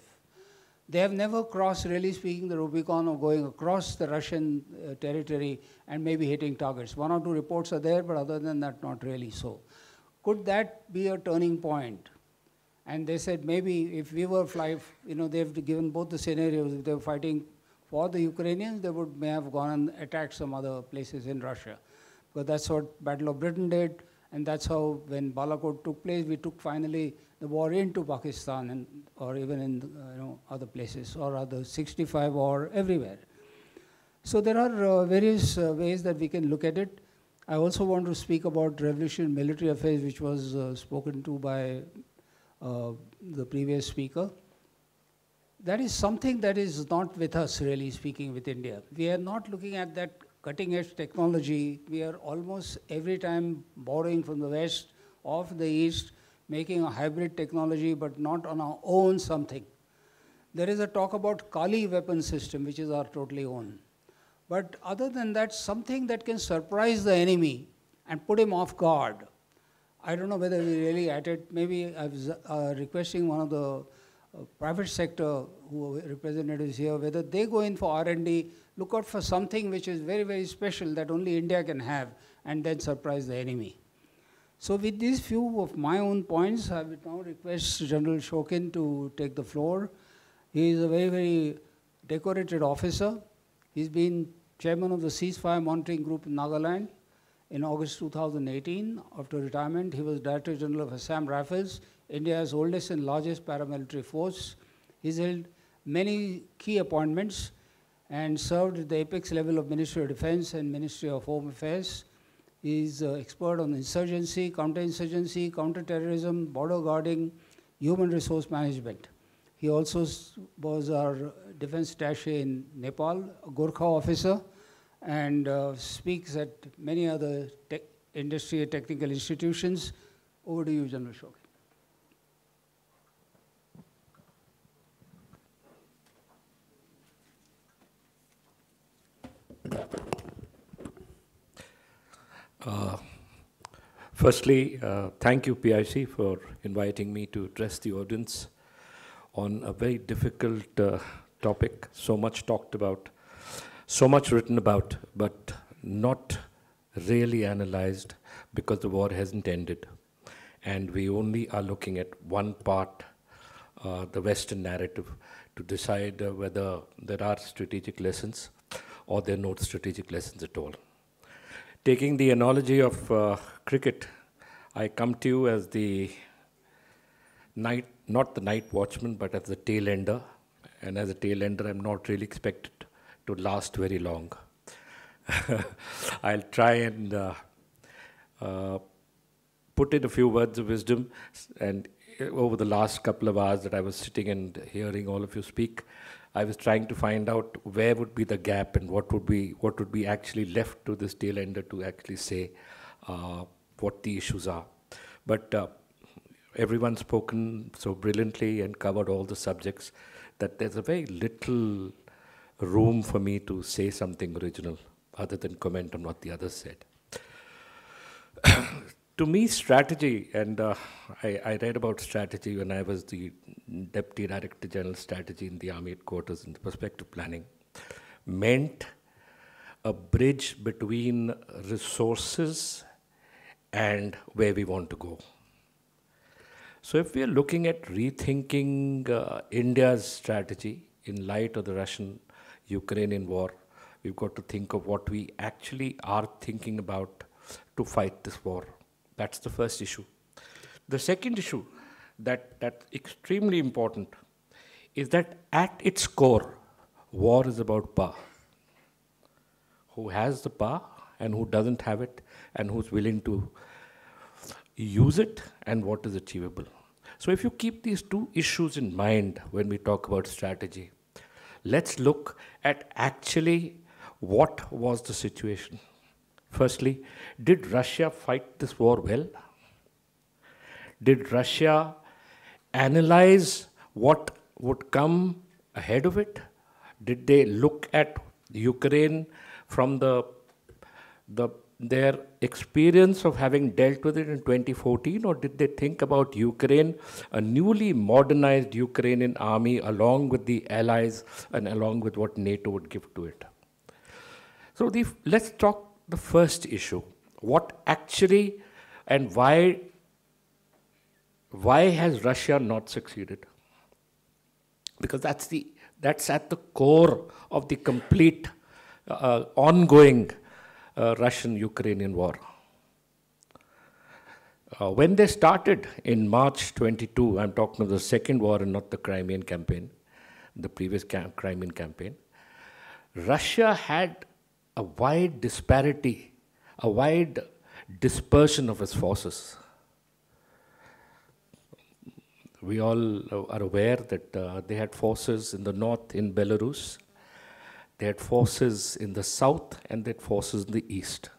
They have never crossed, really speaking, the Rubicon of going across the Russian territory and maybe hitting targets. One or two reports are there, but other than that, not really so. Could that be a turning point? And they said maybe if we were they've given both the scenarios. If they were fighting for the Ukrainians, they may have gone and attacked some other places in Russia. But that's what Battle of Britain did. And that's how, when Balakot took place, we took finally the war into Pakistan or even in other places, or other 65 or everywhere. So there are various ways that we can look at it. I also want to speak about revolution military affairs, which was spoken to by the previous speaker. That is something that is not with us, really speaking, with India. We are not looking at that cutting-edge technology. We are almost every time borrowing from the West, of the East, making a hybrid technology, but not on our own something. There is a talk about Kali weapon system, which is our totally own. But other than that, something that can surprise the enemy and put him off guard. I don't know whether we're really at it. Maybe I was requesting one of the private sector representatives here, whether they go in for R&D, look out for something which is very, very special that only India can have, and then surprise the enemy. So with these few of my own points, I would now request General Shokin to take the floor. He is a very, very decorated officer. He's been chairman of the Ceasefire Monitoring Group in Nagaland. In August 2018, after retirement, he was Director General of Assam Rifles, India's oldest and largest paramilitary force. He's held many key appointments and served at the apex level of Ministry of Defense and Ministry of Home Affairs. He's an expert on insurgency, counterinsurgency, counterterrorism, border guarding, human resource management. He also was our defense attaché in Nepal, a Gorkha officer, and speaks at many other industry and technical institutions. Over to you, General Shokin. Firstly, thank you, PIC, for inviting me to address the audience. on a very difficult topic, so much talked about, so much written about, but not really analyzed because the war hasn't ended. And we only are looking at one part, the Western narrative, to decide whether there are strategic lessons or there are no strategic lessons at all. Taking the analogy of cricket, I come to you as the night, not the night watchman, but as the tail ender. And as a tail ender, I'm not really expected to last very long. I'll try and put in a few words of wisdom. And over the last couple of hours that I was sitting and hearing all of you speak, I was trying to find out where would be the gap and what would be actually left to this tail ender to actually say what the issues are. But everyone's spoken so brilliantly and covered all the subjects that there's a very little room for me to say something original other than comment on what the others said. To me, strategy, and I read about strategy when I was the Deputy Director General Strategy in the Army Headquarters in Perspective Planning, meant a bridge between resources and where we want to go. So if we are looking at rethinking India's strategy in light of the Russian-Ukrainian war, we've got to think of what we actually are thinking about to fight this war. That's the first issue. The second issue that's extremely important is that at its core, war is about power. Who has the power and who doesn't have it and who's willing to use it and what is achievable. So if you keep these two issues in mind when we talk about strategy, let's look at actually what was the situation. Firstly, did Russia fight this war well? Did Russia analyze what would come ahead of it? Did they look at Ukraine from their experience of having dealt with it in 2014, or did they think about Ukraine, a newly modernized Ukrainian army, along with the allies and along with what NATO would give to it? So let's talk the first issue. What actually and why has Russia not succeeded? Because that's at the core of the complete ongoing Russian-Ukrainian war. When they started in March 22, I'm talking of the second war and not the Crimean campaign, the previous Crimean campaign, Russia had a wide disparity, a wide dispersion of its forces. We all are aware that they had forces in the north in Belarus, they had forces in the south, and they had forces in the east.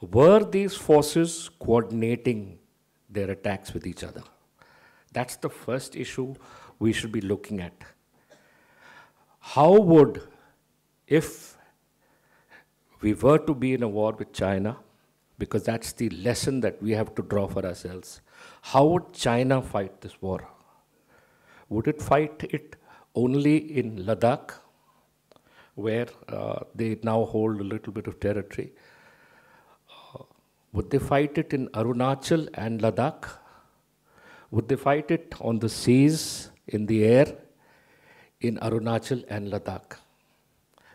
Were these forces coordinating their attacks with each other? That's the first issue we should be looking at. How would, if we were to be in a war with China, because that's the lesson that we have to draw for ourselves, how would China fight this war? Would it fight it only in Ladakh, where they now hold a little bit of territory? Would they fight it in Arunachal and Ladakh? Would they fight it on the seas, in the air, in Arunachal and Ladakh?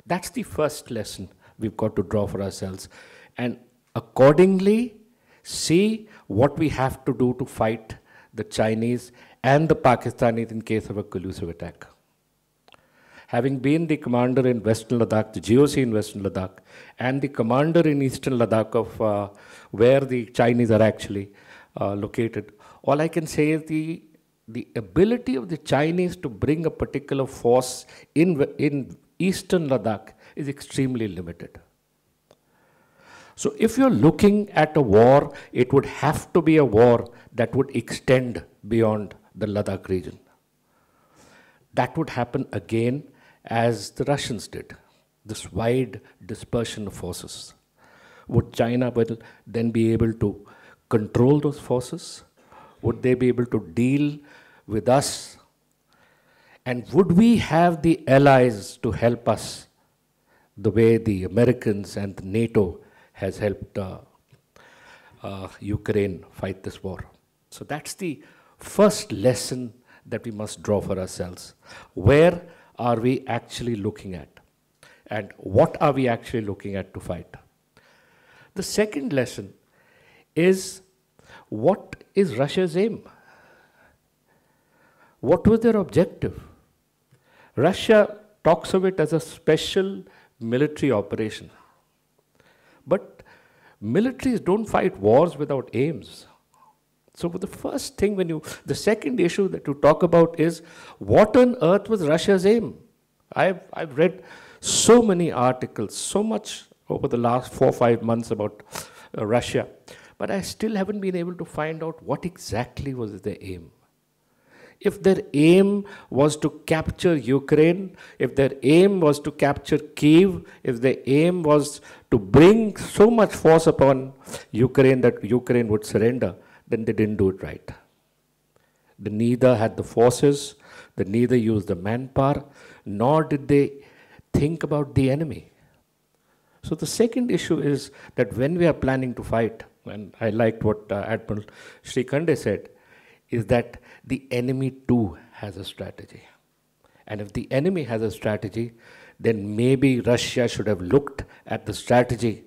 That's the first lesson we've got to draw for ourselves. And accordingly, see what we have to do to fight the Chinese and the Pakistanis in case of a collusive attack. Having been the commander in Western Ladakh, the GOC in Western Ladakh, and the commander in Eastern Ladakh of where the Chinese are actually located, all I can say is the ability of the Chinese to bring a particular force in Eastern Ladakh is extremely limited. So if you're looking at a war, it would have to be a war that would extend beyond the Ladakh region. That would happen again as the Russians did, this wide dispersion of forces. Would China then be able to control those forces? Would they be able to deal with us And would we have the allies to help us the way the Americans and NATO has helped Ukraine fight this war? So that's the first lesson that we must draw for ourselves. Where are we actually looking at? And what are we actually looking at to fight? The second lesson is, what is Russia's aim? What was their objective? Russia talks of it as a special military operation. But militaries don't fight wars without aims. So the first thing the second issue that you talk about is, what on earth was Russia's aim? I've read so many articles, so much over the last 4 or 5 months about Russia, but I still haven't been able to find out what exactly was their aim. If their aim was to capture Ukraine, if their aim was to capture Kyiv, if their aim was to bring so much force upon Ukraine that Ukraine would surrender, then they didn't do it right. They neither had the forces, they neither used the manpower, nor did they think about the enemy. So the second issue is that when we are planning to fight, and I liked what Admiral Srikhande said, is that the enemy too has a strategy. And if the enemy has a strategy, then maybe Russia should have looked at the strategy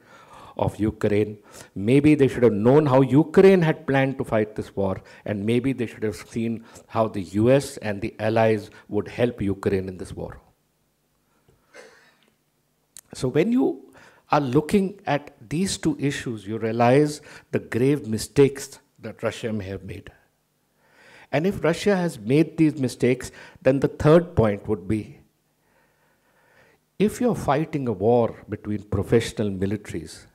of Ukraine. Maybe they should have known how Ukraine had planned to fight this war, and maybe they should have seen how the US and the allies would help Ukraine in this war. So when you are looking at these two issues, you realize the grave mistakes that Russia may have made. And if Russia has made these mistakes, then the third point would be, if you're fighting a war between professional militaries,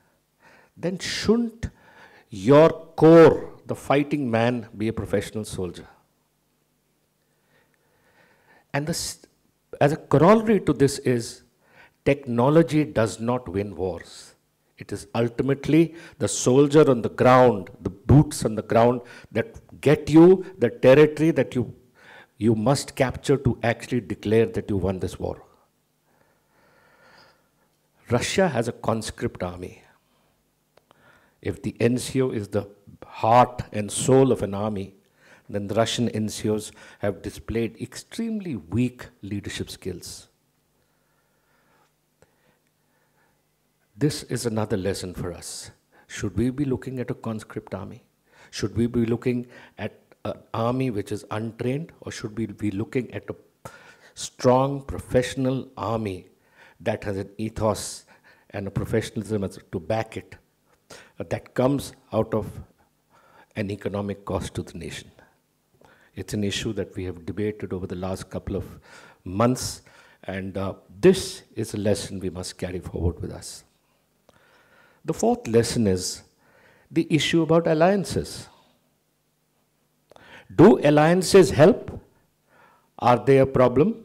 then shouldn't your core, the fighting man, be a professional soldier? And as a corollary to this is, technology does not win wars. It is ultimately the soldier on the ground, the boots on the ground, that get you the territory that you must capture to actually declare that you won this war. Russia has a conscript army. If the NCO is the heart and soul of an army, then the Russian NCOs have displayed extremely weak leadership skills. This is another lesson for us. Should we be looking at a conscript army? Should we be looking at an army which is untrained, or should we be looking at a strong professional army that has an ethos and a professionalism to back it, that comes out of an economic cost to the nation? It's an issue that we have debated over the last couple of months, and this is a lesson we must carry forward with us. The fourth lesson is the issue about alliances. Do alliances help? Are they a problem?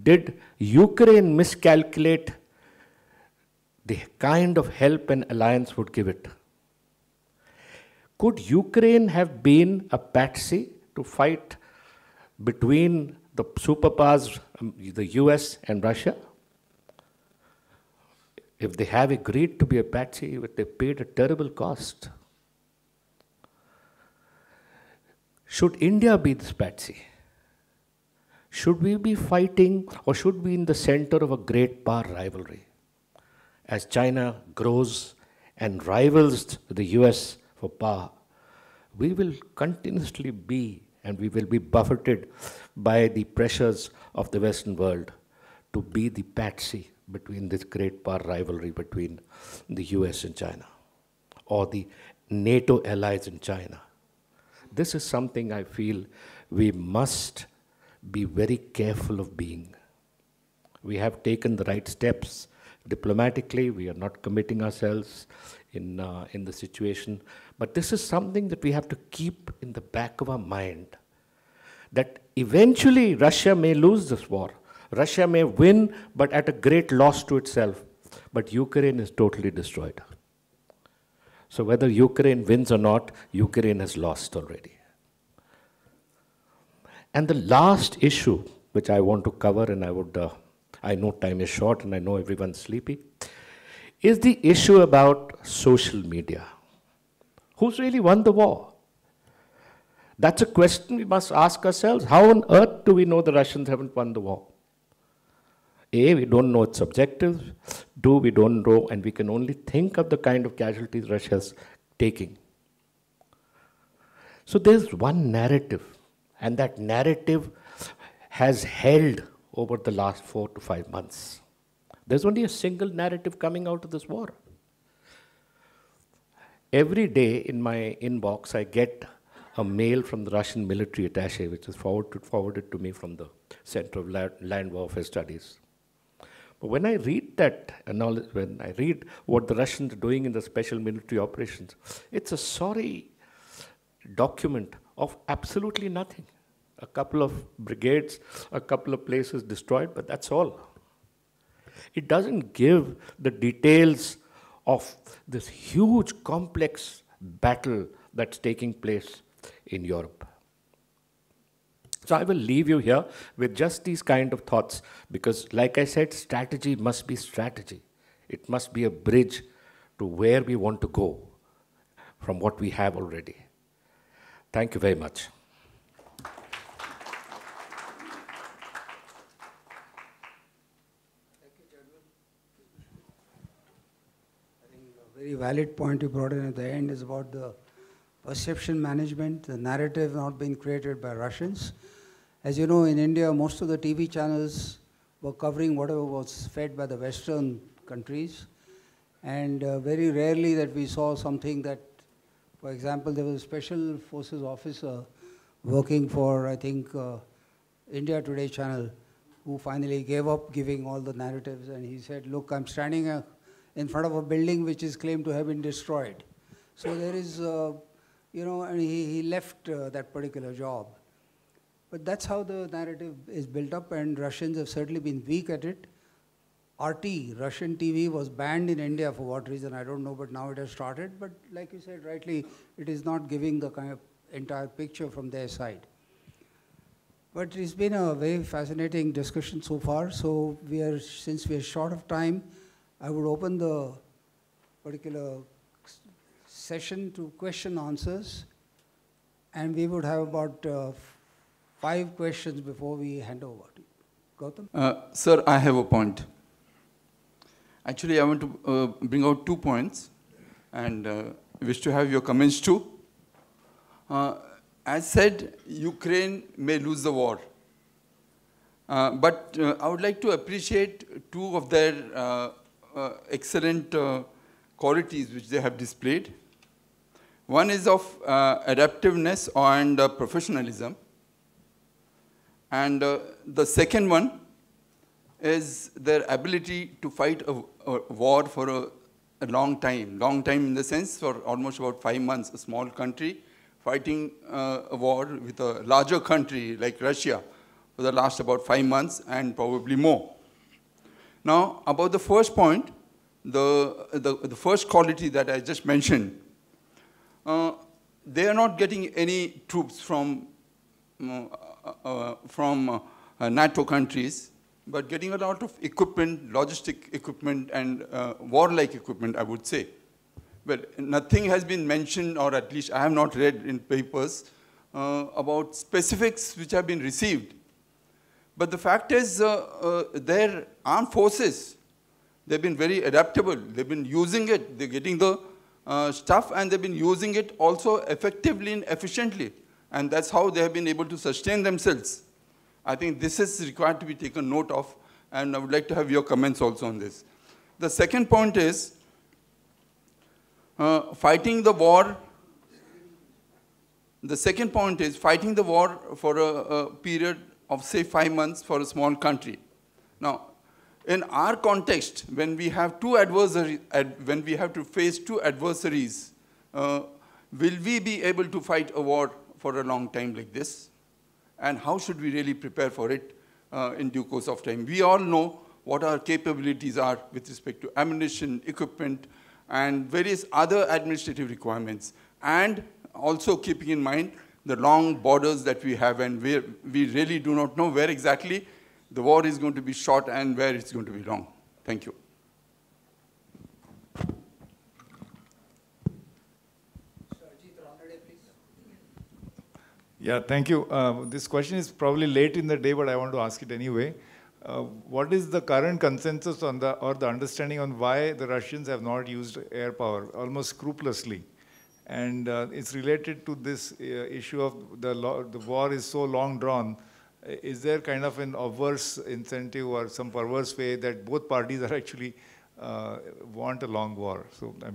Did Ukraine miscalculate the kind of help an alliance would give it? Could Ukraine have been a patsy to fight between the superpowers, the US and Russia? If they have agreed to be a patsy, they paid a terrible cost. Should India be this patsy? Should we be fighting, or should we be in the center of a great power rivalry? As China grows and rivals the US for power, we will continuously be, and we will be buffeted by the pressures of the Western world to be the patsy between this great power rivalry between the US and China, or the NATO allies in China. This is something I feel we must be very careful of being. We have taken the right steps diplomatically. We are not committing ourselves in the situation. But this is something that we have to keep in the back of our mind, that eventually Russia may lose this war. Russia may win, but at a great loss to itself. But Ukraine is totally destroyed. So whether Ukraine wins or not, Ukraine has lost already. And the last issue which I want to cover, and I know time is short and I know everyone's sleepy, is the issue about social media. Who's really won the war? That's a question we must ask ourselves. How on earth do we know the Russians haven't won the war? A, we don't know its objectives. B, we don't know, and we can only think of the kind of casualties Russia's taking. So there's one narrative, and that narrative has held over the last 4 to 5 months. There's only a single narrative coming out of this war. Every day in my inbox, I get a mail from the Russian military attaché, which is forwarded to me from the Center of Land Warfare Studies. But when I read when I read what the Russians are doing in the special military operations, it's a sorry document of absolutely nothing. A couple of brigades, a couple of places destroyed, but that's all. It doesn't give the details of this huge, complex battle that's taking place in Europe. So I will leave you here with just these kind of thoughts, because like I said, strategy must be strategy. It must be a bridge to where we want to go from what we have already. Thank you very much. Very valid point you brought in at the end is about the perception management, the narrative not being created by Russians. As you know, in India, most of the TV channels were covering whatever was fed by the Western countries. And very rarely that we saw something that, for example, there was a special forces officer working for, I think, India Today channel, who finally gave up giving all the narratives. And he said, look, I'm standing in front of a building which is claimed to have been destroyed. So there is, and he left that particular job. But that's how the narrative is built up, and Russians have certainly been weak at it. RT, Russian TV, was banned in India for what reason, I don't know, but now it has started. But like you said rightly, it is not giving the kind of entire picture from their side. But it's been a very fascinating discussion so far. So since we are short of time, I would open the particular session to question answers, and we would have about 5 questions before we hand over to you. Gautam? Sir, I have a point. Actually, I want to bring out 2 points, and wish to have your comments too. As said, Ukraine may lose the war. But I would like to appreciate 2 of their excellent qualities which they have displayed. One is of adaptiveness and professionalism. And the second one is their ability to fight a war for a long time. Long time in the sense for almost about 5 months, a small country fighting a war with a larger country like Russia for the last about 5 months and probably more. Now, about the first point, the first quality that I just mentioned, they are not getting any troops from NATO countries, but getting a lot of equipment, logistic equipment, and warlike equipment, I would say. Well, nothing has been mentioned, or at least I have not read in papers, about specifics which have been received. But the fact is, their armed forces, they've been very adaptable. They've been using it. They're getting the stuff, and they've been using it also effectively and efficiently. And that's how they have been able to sustain themselves. I think this is required to be taken note of, and I would like to have your comments also on this. The second point is fighting the war. The second point is fighting the war for a period of, say, 5 months for a small country. Now, in our context, when we have when we have to face 2 adversaries, will we be able to fight a war for a long time like this? And how should we really prepare for it in due course of time? We all know what our capabilities are with respect to ammunition, equipment, and various other administrative requirements. And also keeping in mind the long borders that we have, and we really do not know where exactly the war is going to be short and where it's going to be long. Thank you. Yeah, thank you. This question is probably late in the day, but I want to ask it anyway. What is the current consensus on or the understanding on why the Russians have not used air power almost scrupulously? And it's related to this issue of the war is so long drawn. Is there kind of an adverse incentive or some perverse way that both parties are actually want a long war? So I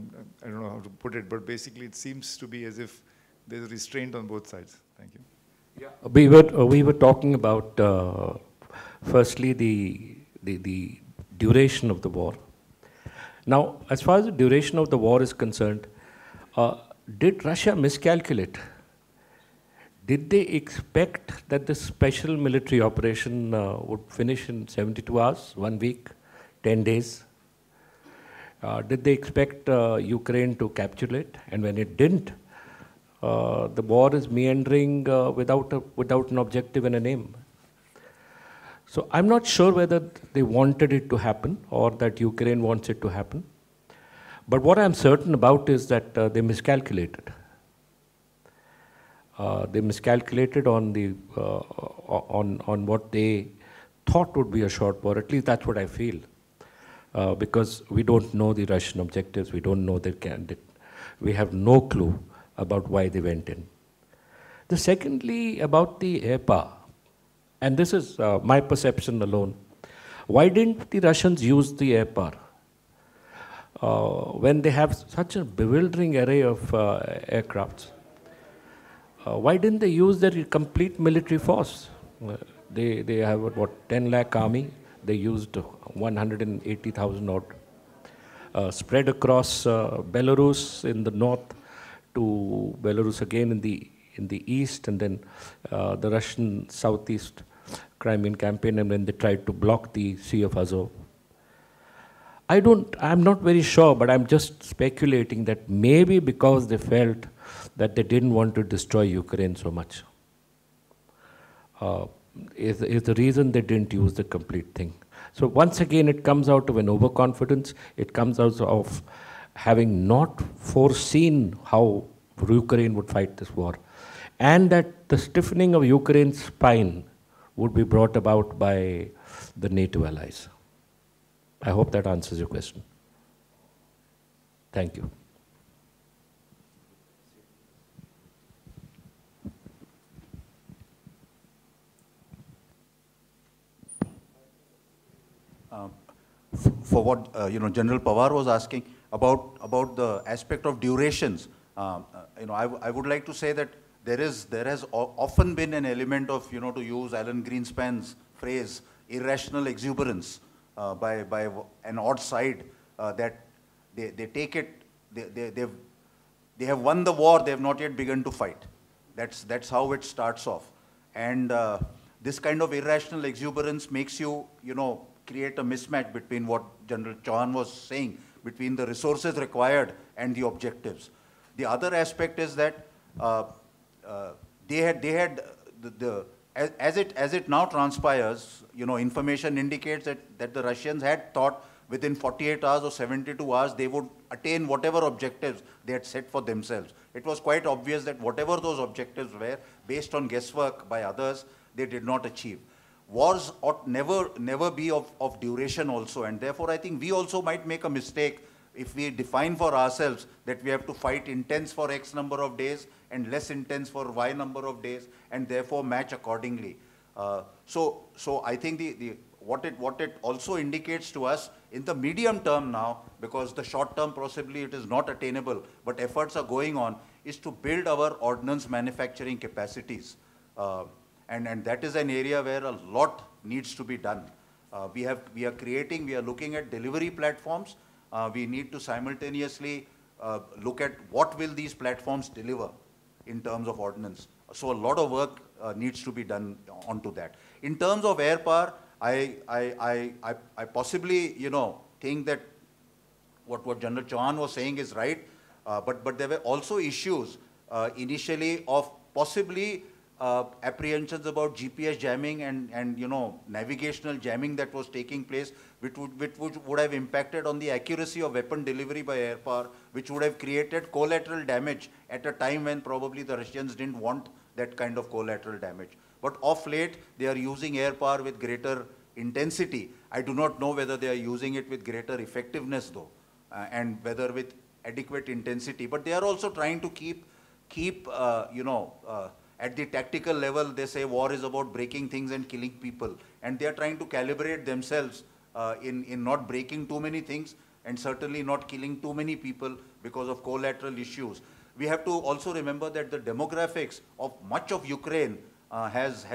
don't know how to put it, but basically it seems to be as if there's restraint on both sides. Thank you. Yeah. We were talking about firstly the duration of the war. Now, as far as the duration of the war is concerned, did Russia miscalculate? Did they expect that this special military operation would finish in 72 hours, 1 week, 10 days? Did they expect Ukraine to capitulate? And when it didn't, the war is meandering without an objective and a name. So I'm not sure whether they wanted it to happen or that Ukraine wants it to happen. But what I'm certain about is that they miscalculated. They miscalculated on on what they thought would be a short war. At least that's what I feel, because we don't know the Russian objectives. We don't know their candidate. We have no clue about why they went in. Secondly, about the air power, and this is my perception alone. Why didn't the Russians use the air power when they have such a bewildering array of aircrafts? Why didn't they use their complete military force? They have what, 10 lakh army. They used 180,000 odd, spread across Belarus in the north to Belarus again in the east, and then the Russian southeast Crimean campaign, and when they tried to block the Sea of Azov. I'm not very sure, but I'm just speculating that maybe because they felt that they didn't want to destroy Ukraine so much, is the reason they didn't use the complete thing. So once again, it comes out of an overconfidence. It comes out of having not foreseen how Ukraine would fight this war, and that the stiffening of Ukraine's spine would be brought about by the NATO allies. I hope that answers your question. Thank you. For what General Pawar was asking about the aspect of durations, I would like to say that there has often been an element of, to use Alan Greenspan's phrase, irrational exuberance by an odd side, that they take it, they have won the war, they have not yet begun to fight. That's how it starts off. And this kind of irrational exuberance makes you, create a mismatch between what General Chauhan was saying, between the resources required and the objectives. The other aspect is that as it now transpires, information indicates that the Russians had thought within 48 hours or 72 hours they would attain whatever objectives they had set for themselves. It was quite obvious that whatever those objectives were, based on guesswork by others, they did not achieve. Wars ought never be of duration also, and therefore I think we also might make a mistake if we define for ourselves that we have to fight intense for X number of days and less intense for Y number of days, and therefore match accordingly. So I think what it also indicates to us in the medium term now, because the short term possibly it is not attainable, but efforts are going on, is to build our ordnance manufacturing capacities. And that is an area where a lot needs to be done. We are looking at delivery platforms. We need to simultaneously look at what will these platforms deliver in terms of ordnance. So a lot of work needs to be done onto that. In terms of air power, I possibly, think that what General Chauhan was saying is right, but there were also issues initially of possibly apprehensions about GPS jamming and navigational jamming that was taking place, which would have impacted on the accuracy of weapon delivery by air power, which would have created collateral damage at a time when probably the Russians didn't want that kind of collateral damage. But of late, they are using air power with greater intensity. I do not know whether they are using it with greater effectiveness though, and whether with adequate intensity. But they are also trying to keep at the tactical level, they say war is about breaking things and killing people. And they are trying to calibrate themselves in not breaking too many things and certainly not killing too many people because of collateral issues. We have to also remember that the demographics of much of Ukraine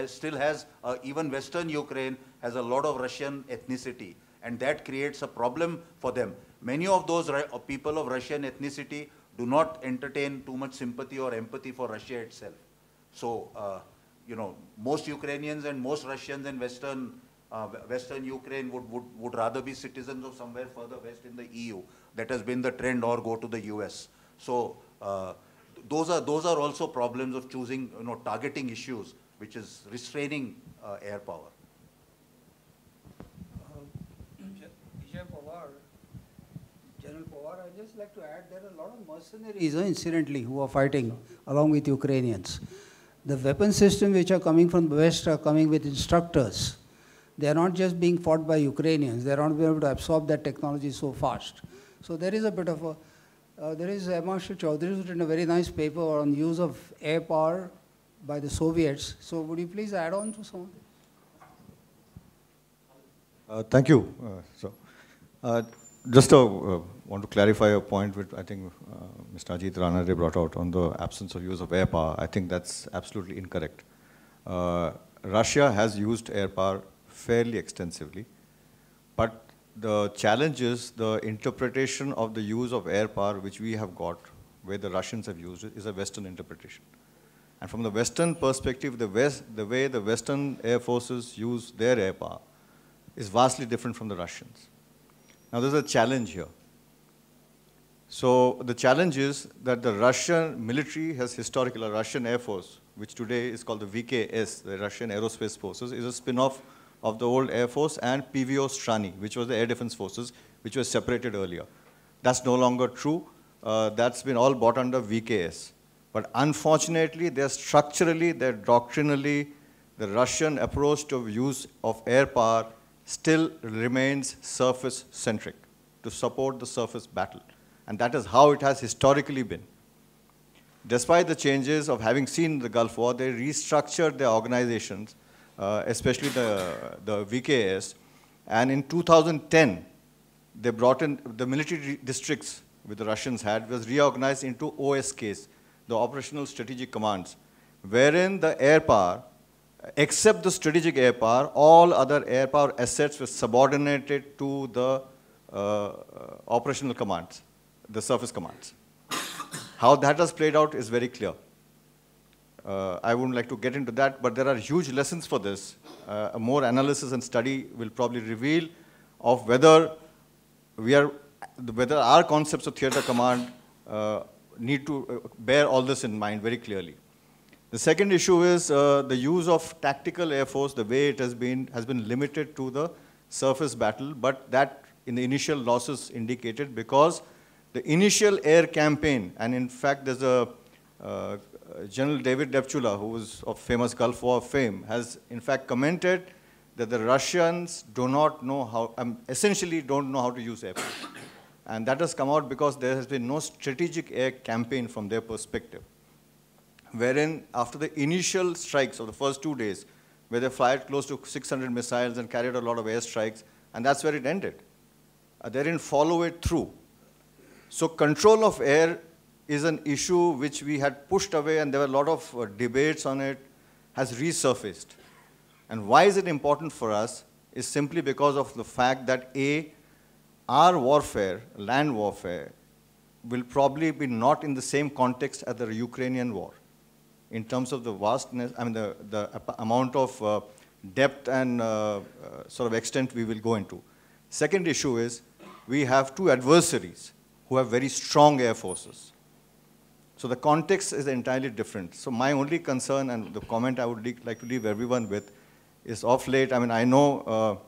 still has, even Western Ukraine has a lot of Russian ethnicity. And that creates a problem for them. Many of those people of Russian ethnicity do not entertain too much sympathy or empathy for Russia itself. So, most Ukrainians and most Russians in Western Ukraine would rather be citizens of somewhere further west in the EU. That has been the trend, or go to the US. So, those are also problems of choosing, targeting issues, which is restraining air power. General Pawar, I'd just like to add there are a lot of mercenaries, incidentally, who are fighting along with Ukrainians. The weapon systems which are coming from the West are coming with instructors. They are not just being fought by Ukrainians. They are not able to absorb that technology so fast. So there is a bit of a, there is Marshal Chaudhary who's written a very nice paper on use of air power by the Soviets. So would you please add on to some of it? Thank you. Just want to clarify a point which I think Mr. Ajit Ranade brought out on the absence of use of air power. I think that's absolutely incorrect. Russia has used air power fairly extensively, but the challenge is the interpretation of the use of air power which we have got, where the Russians have used it, is a Western interpretation. And from the Western perspective, the way the Western air forces use their air power is vastly different from the Russians. Now there's a challenge here. So the challenge is that the Russian military has historically, a Russian Air Force, which today is called the VKS, the Russian Aerospace Forces, is a spin-off of the old Air Force and PVO Strany, which was the Air Defense Forces, which was separated earlier. That's no longer true. That's been all brought under VKS. But unfortunately, they're structurally, they're doctrinally, the Russian approach to use of air power still remains surface-centric, to support the surface battle. And that is how it has historically been. Despite the changes of having seen the Gulf War, they restructured their organizations, especially the VKS. And in 2010, they brought in the military districts which the Russians had was reorganized into OSKs, the Operational Strategic Commands, wherein the air power, except the strategic air power, all other air power assets were subordinated to the operational commands, the surface commands. How that has played out is very clear. I wouldn't like to get into that, but there are huge lessons for this. More analysis and study will probably reveal of whether our concepts of theater command need to bear all this in mind very clearly. The second issue is the use of tactical air force, the way it has been limited to the surface battle, but that in the initial losses indicated because the initial air campaign, and in fact there's a General David Depchula, who was of famous Gulf War fame, has in fact commented that the Russians do not know how, essentially don't know how to use air force. And that has come out because there has been no strategic air campaign from their perspective. Wherein after the initial strikes of the first 2 days, where they fired close to 600 missiles and carried a lot of air strikes, and that's where it ended. They didn't follow it through. So control of air is an issue which we had pushed away, and there were a lot of debates on it, has resurfaced. And why is it important for us is simply because of the fact that our warfare, land warfare, will probably be not in the same context as the Ukrainian war, in terms of the vastness, the amount of depth and sort of extent we will go into. Second issue is, we have two adversaries who have very strong air forces. So the context is entirely different. So my only concern and the comment I would like to leave everyone with is of late, I mean, I know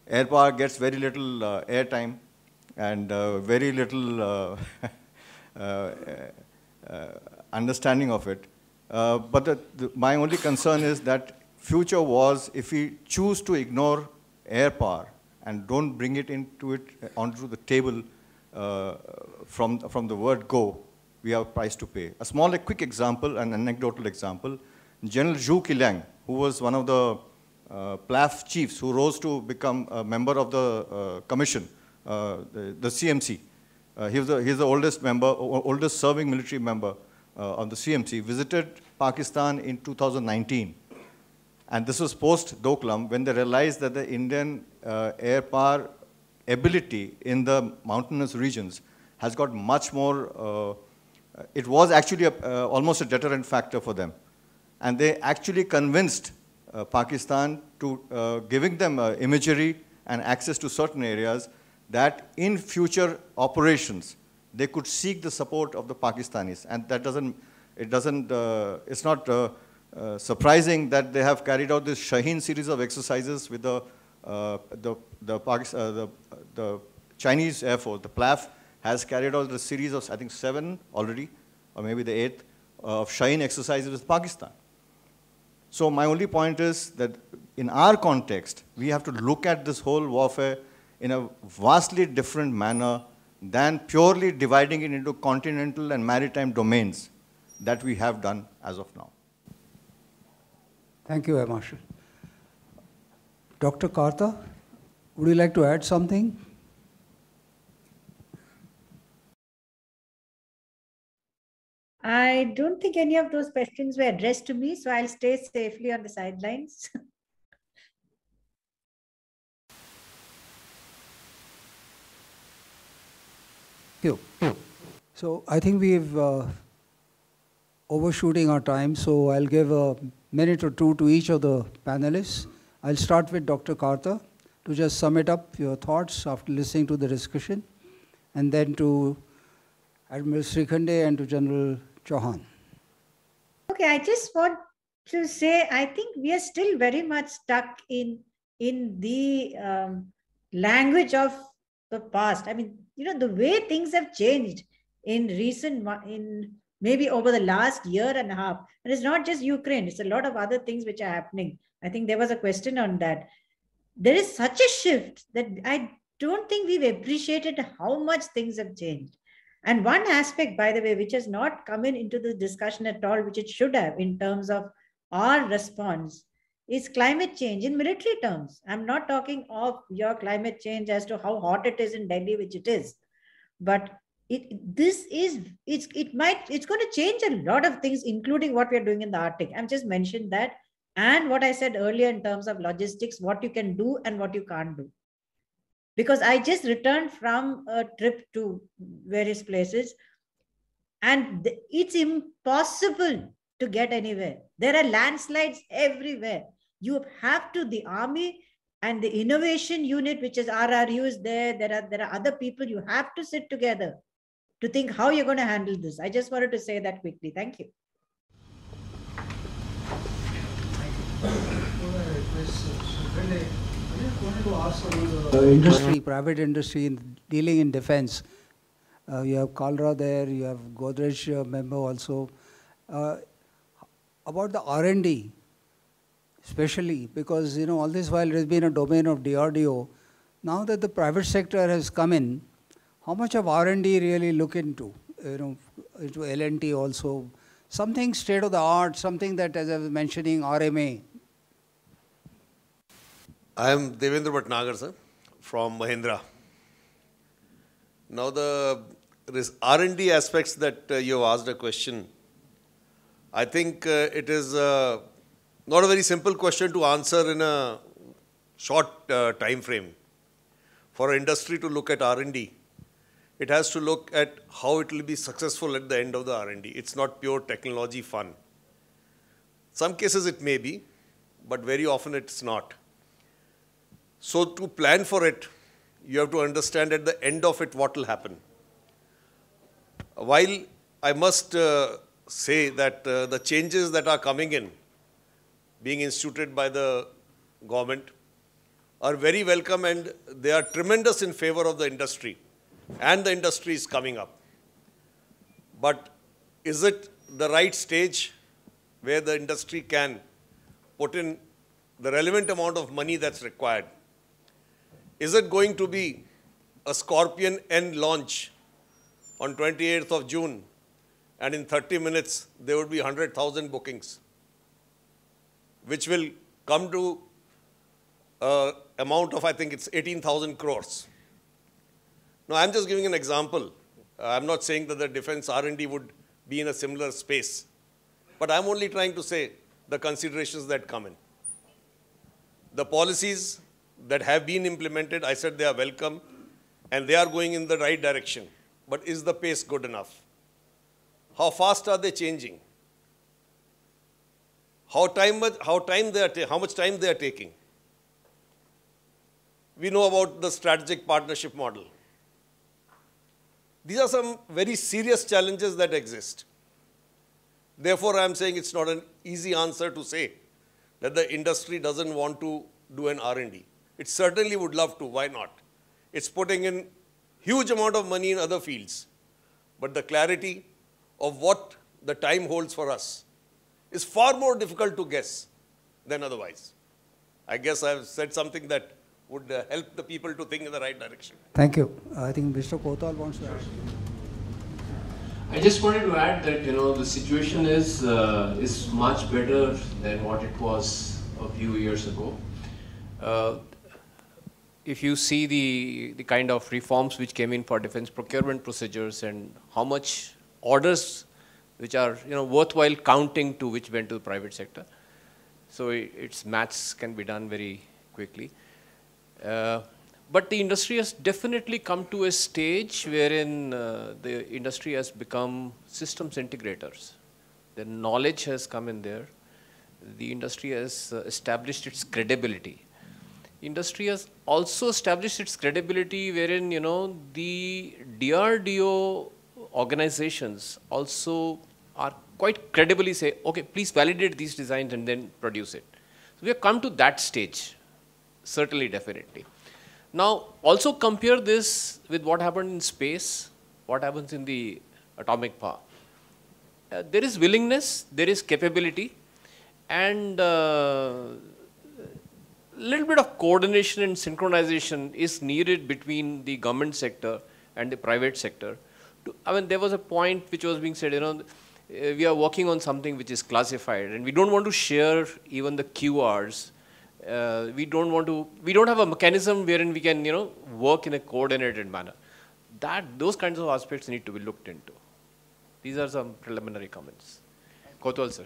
air power gets very little airtime and very little understanding of it. But my only concern is that future was, if we choose to ignore air power and don't bring it onto the table from the word go, we have a price to pay. A quick example, an anecdotal example. General Zhu Kiliang, who was one of the PLAF chiefs who rose to become a member of the commission, the CMC. He's the oldest serving military member of the CMC, visited Pakistan in 2019. And this was post-Doklam, when they realized that the Indian air power ability in the mountainous regions has got much more, it was actually almost a deterrent factor for them. And they actually convinced Pakistan to giving them imagery and access to certain areas that in future operations, they could seek the support of the Pakistanis. And that it's not surprising that they have carried out this Shaheen series of exercises with the Chinese Air Force. The PLAF has carried out a series of, I think, 7 already, or maybe the 8th, of Shaheen exercises with Pakistan. So my only point is that in our context, we have to look at this whole warfare in a vastly different manner than purely dividing it into continental and maritime domains that we have done as of now. Thank you, Air Marshal. Dr. Karta, would you like to add something? I don't think any of those questions were addressed to me, so I'll stay safely on the sidelines. Thank you. So I think we've overshooting our time, so I'll give a minute or two to each of the panelists. I'll start with Dr. Karta to just sum it up your thoughts after listening to the discussion, and then to Admiral Srikhande and to General Chauhan. Okay, I just want to say, I think we are still very much stuck in the language of the past. I mean, the way things have changed in maybe over the last year and a half. And it's not just Ukraine, it's a lot of other things which are happening. I think there was a question on that. There is such a shift that I don't think we've appreciated how much things have changed. And one aspect, by the way, which has not come into the discussion at all, which it should have in terms of our response, is climate change in military terms. I'm not talking of your climate change as to how hot it is in Delhi, which it is, but it's going to change a lot of things, including what we're doing in the Arctic. I've just mentioned that, and what I said earlier in terms of logistics, what you can do and what you can't do. Because I just returned from a trip to various places, and it's impossible to get anywhere. There are landslides everywhere. You have to, the army and the innovation unit, which is RRU, is there. There are other people. You have to sit together to think how you're going to handle this. I just wanted to say that quickly. Thank you. Private industry dealing in defense. You have Kalra there, you have Godrej member also. About the R&D, especially because all this while it has been a domain of DRDO. Now that the private sector has come in, how much of R&D really look into? Into L&T also. Something state of the art, something that, as I was mentioning, RMA. I am Devendra Bhatnagar, sir, from Mahindra. Now the R&D aspects that you have asked a question, I think it is not a very simple question to answer in a short time frame. For an industry to look at R&D, it has to look at how it will be successful at the end of the R&D. It's not pure technology fun. Some cases it may be, but very often it's not. So to plan for it, you have to understand at the end of it what will happen. While I must say that the changes that are coming in, being instituted by the government, are very welcome, and they are tremendous in favor of the industry. And the industry is coming up. But is it the right stage where the industry can put in the relevant amount of money that's required? Is it going to be a Scorpion N launch on 28th of June, and in 30 minutes there would be 100,000 bookings, which will come to amount of, I think it's 18,000 crores. Now, I'm just giving an example. I'm not saying that the defense R&D would be in a similar space, but I'm only trying to say the considerations that come in. The policies that have been implemented, I said they are welcome, and they are going in the right direction. But is the pace good enough? How fast are they changing? How much time they are taking? We know about the strategic partnership model. These are some very serious challenges that exist. Therefore, I am saying it's not an easy answer to say that the industry doesn't want to do an R&D. It certainly would love to. Why not? It's putting in huge amount of money in other fields. But the clarity of what the time holds for us is far more difficult to guess than otherwise. I guess I've said something that would help the people to think in the right direction. Thank you. I think Mr. Kotal wants to add. I just wanted to add that the situation is much better than what it was a few years ago. If you see the kind of reforms which came in for defense procurement procedures and how much orders which are worthwhile counting to which went to the private sector, so its maths can be done very quickly. But the industry has definitely come to a stage wherein the industry has become systems integrators. The knowledge has come in there. The industry has established its credibility. Industry has also established its credibility wherein, the DRDO organizations also are quite credibly say, okay, please validate these designs and then produce it. So we have come to that stage, certainly, definitely. Now, also compare this with what happened in space, what happens in the atomic power. There is willingness, there is capability, and little bit of coordination and synchronization is needed between the government sector and the private sector. There was a point which was being said, we are working on something which is classified, and we don't want to share even the QRs. We don't have a mechanism wherein we can, work in a coordinated manner. Those kinds of aspects need to be looked into. These are some preliminary comments. Kotwal, sir.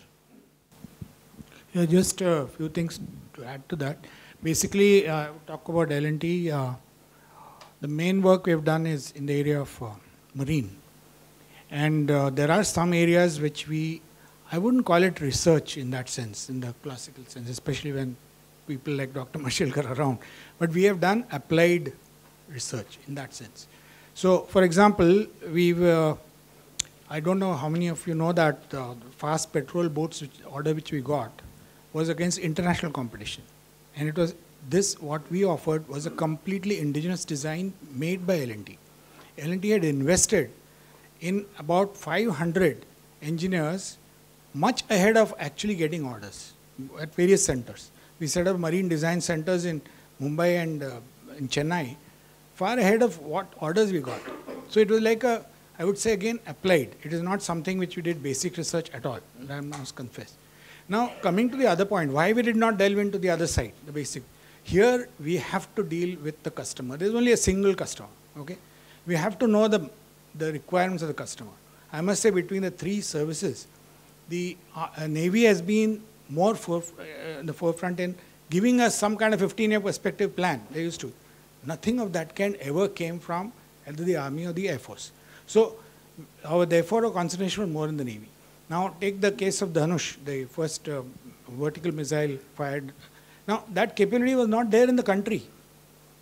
Yeah, just a few things to add to that. Basically, talk about L&T. The main work we've done is in the area of marine. And there are some areas which I wouldn't call it research in that sense, in the classical sense, especially when people like Dr. Mashelkar are around. But we have done applied research in that sense. So, for example, I don't know how many of you know that the fast petrol boats order which we got was against international competition. And it was what we offered was a completely indigenous design made by L&T. L&T had invested in about 500 engineers much ahead of actually getting orders at various centers. We set up marine design centers in Mumbai and in Chennai, far ahead of what orders we got. So it was like I would say again, applied. It is not something which we did basic research at all. I must confess. Now, coming to the other point, why we did not delve into the other side, the basic. Here, we have to deal with the customer. There is only a single customer, okay? We have to know the requirements of the customer. I must say, between the three services, the Navy has been more in the forefront in giving us some kind of 15-year perspective plan. They used to. Nothing of that kind ever came from either the Army or the Air Force. So, therefore, our concentration was more in the Navy. Now, take the case of Dhanush, the first vertical missile fired. Now, that capability was not there in the country.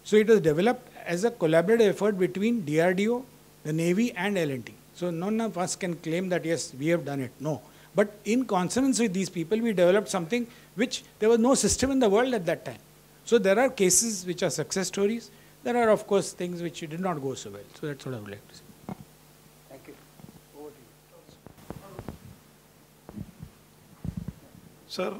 So, it was developed as a collaborative effort between DRDO, the Navy, and L&T. So none of us can claim that, yes, we have done it. No. But in consonance with these people, we developed something which there was no system in the world at that time. So there are cases which are success stories. There are, of course, things which did not go so well. So that's what I would like to say. Thank you. Over to you. Sir,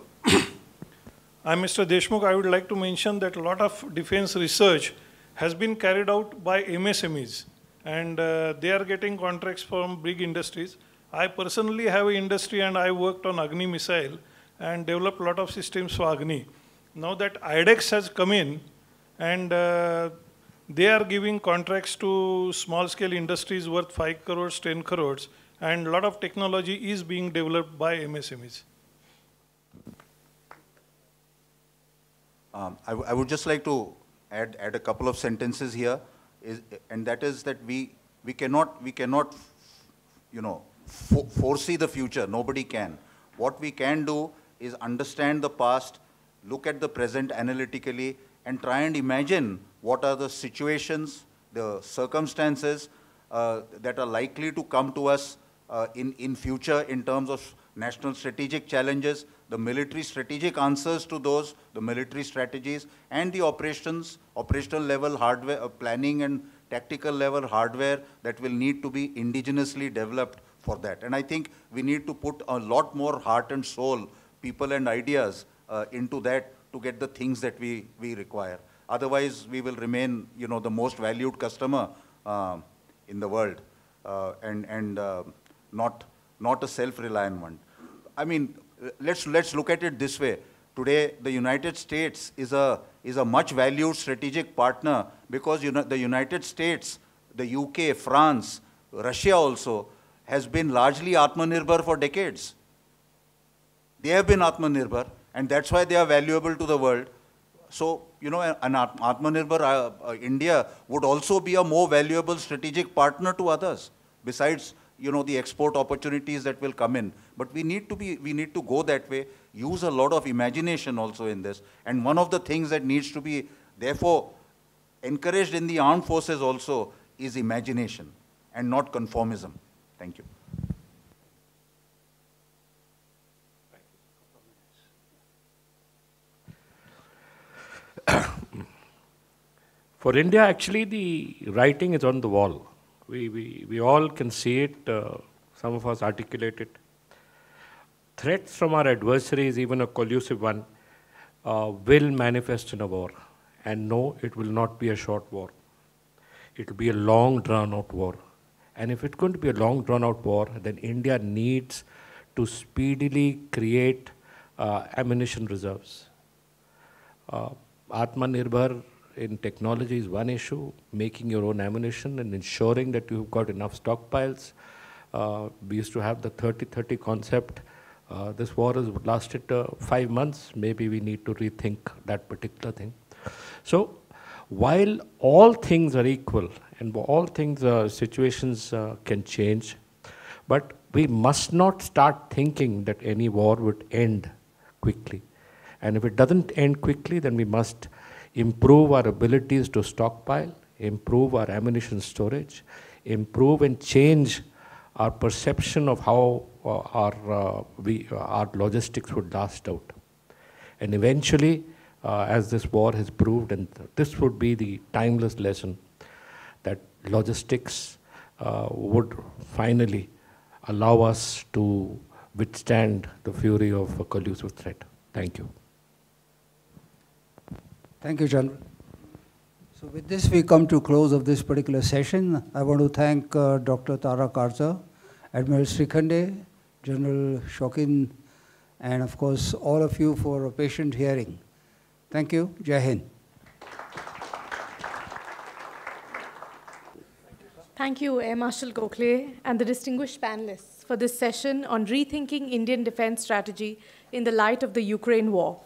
I'm Mr. Deshmukh. I would like to mention that a lot of defense research has been carried out by MSMEs, and they are getting contracts from big industries. I personally have an industry, and I worked on Agni missile and developed a lot of systems for Agni. Now that IDEX has come in, and they are giving contracts to small-scale industries worth 5 crores, 10 crores, and a lot of technology is being developed by MSMEs. I would just like to add a couple of sentences here, and that is that we cannot foresee the future. Nobody can. What we can do is understand the past, look at the present analytically, and try and imagine what are the situations, the circumstances that are likely to come to us in future in terms of national strategic challenges, the military strategic answers to those, the military strategies, and the operational level hardware, planning and tactical level hardware that will need to be indigenously developed for that. And I think we need to put a lot more heart and soul, people and ideas into that to get the things that we require. Otherwise, we will remain, the most valued customer in the world and not a self-reliant one. I mean, let's look at it this way. Today, the United States is a much valued strategic partner because the United States, the UK, France, Russia also has been largely Atmanirbhar for decades. They have been Atmanirbhar, and that's why they are valuable to the world. So, an Atmanirbhar India would also be a more valuable strategic partner to others, besides the export opportunities that will come in. But we need to go that way, use a lot of imagination also in this. And one of the things that needs to be, therefore, encouraged in the armed forces also is imagination and not conformism. Thank you. For India, actually, the writing is on the wall. We all can see it, some of us articulate it. Threats from our adversaries, even a collusive one, will manifest in a war. And no, it will not be a short war. It will be a long drawn-out war. And if it's going to be a long drawn-out war, then India needs to speedily create ammunition reserves. Atmanirbhar in technology is one issue, making your own ammunition and ensuring that you've got enough stockpiles. We used to have the 30-30 concept. This war has lasted 5 months. Maybe we need to rethink that particular thing. So while all things are equal and all things, situations can change, but we must not start thinking that any war would end quickly. And if it doesn't end quickly, then we must improve our abilities to stockpile, improve our ammunition storage, improve and change our perception of how our logistics would last out. And eventually, as this war has proved, and this would be the timeless lesson, that logistics would finally allow us to withstand the fury of a collusive threat. Thank you. Thank you, General. So with this, we come to close of this particular session. I want to thank Dr. Tara Karza, Admiral Srikhande, General Shokin, and of course, all of you for a patient hearing. Thank you. Jai Hind. Thank you, Air Marshal Gokhale and the distinguished panelists for this session on rethinking Indian defense strategy in the light of the Ukraine war.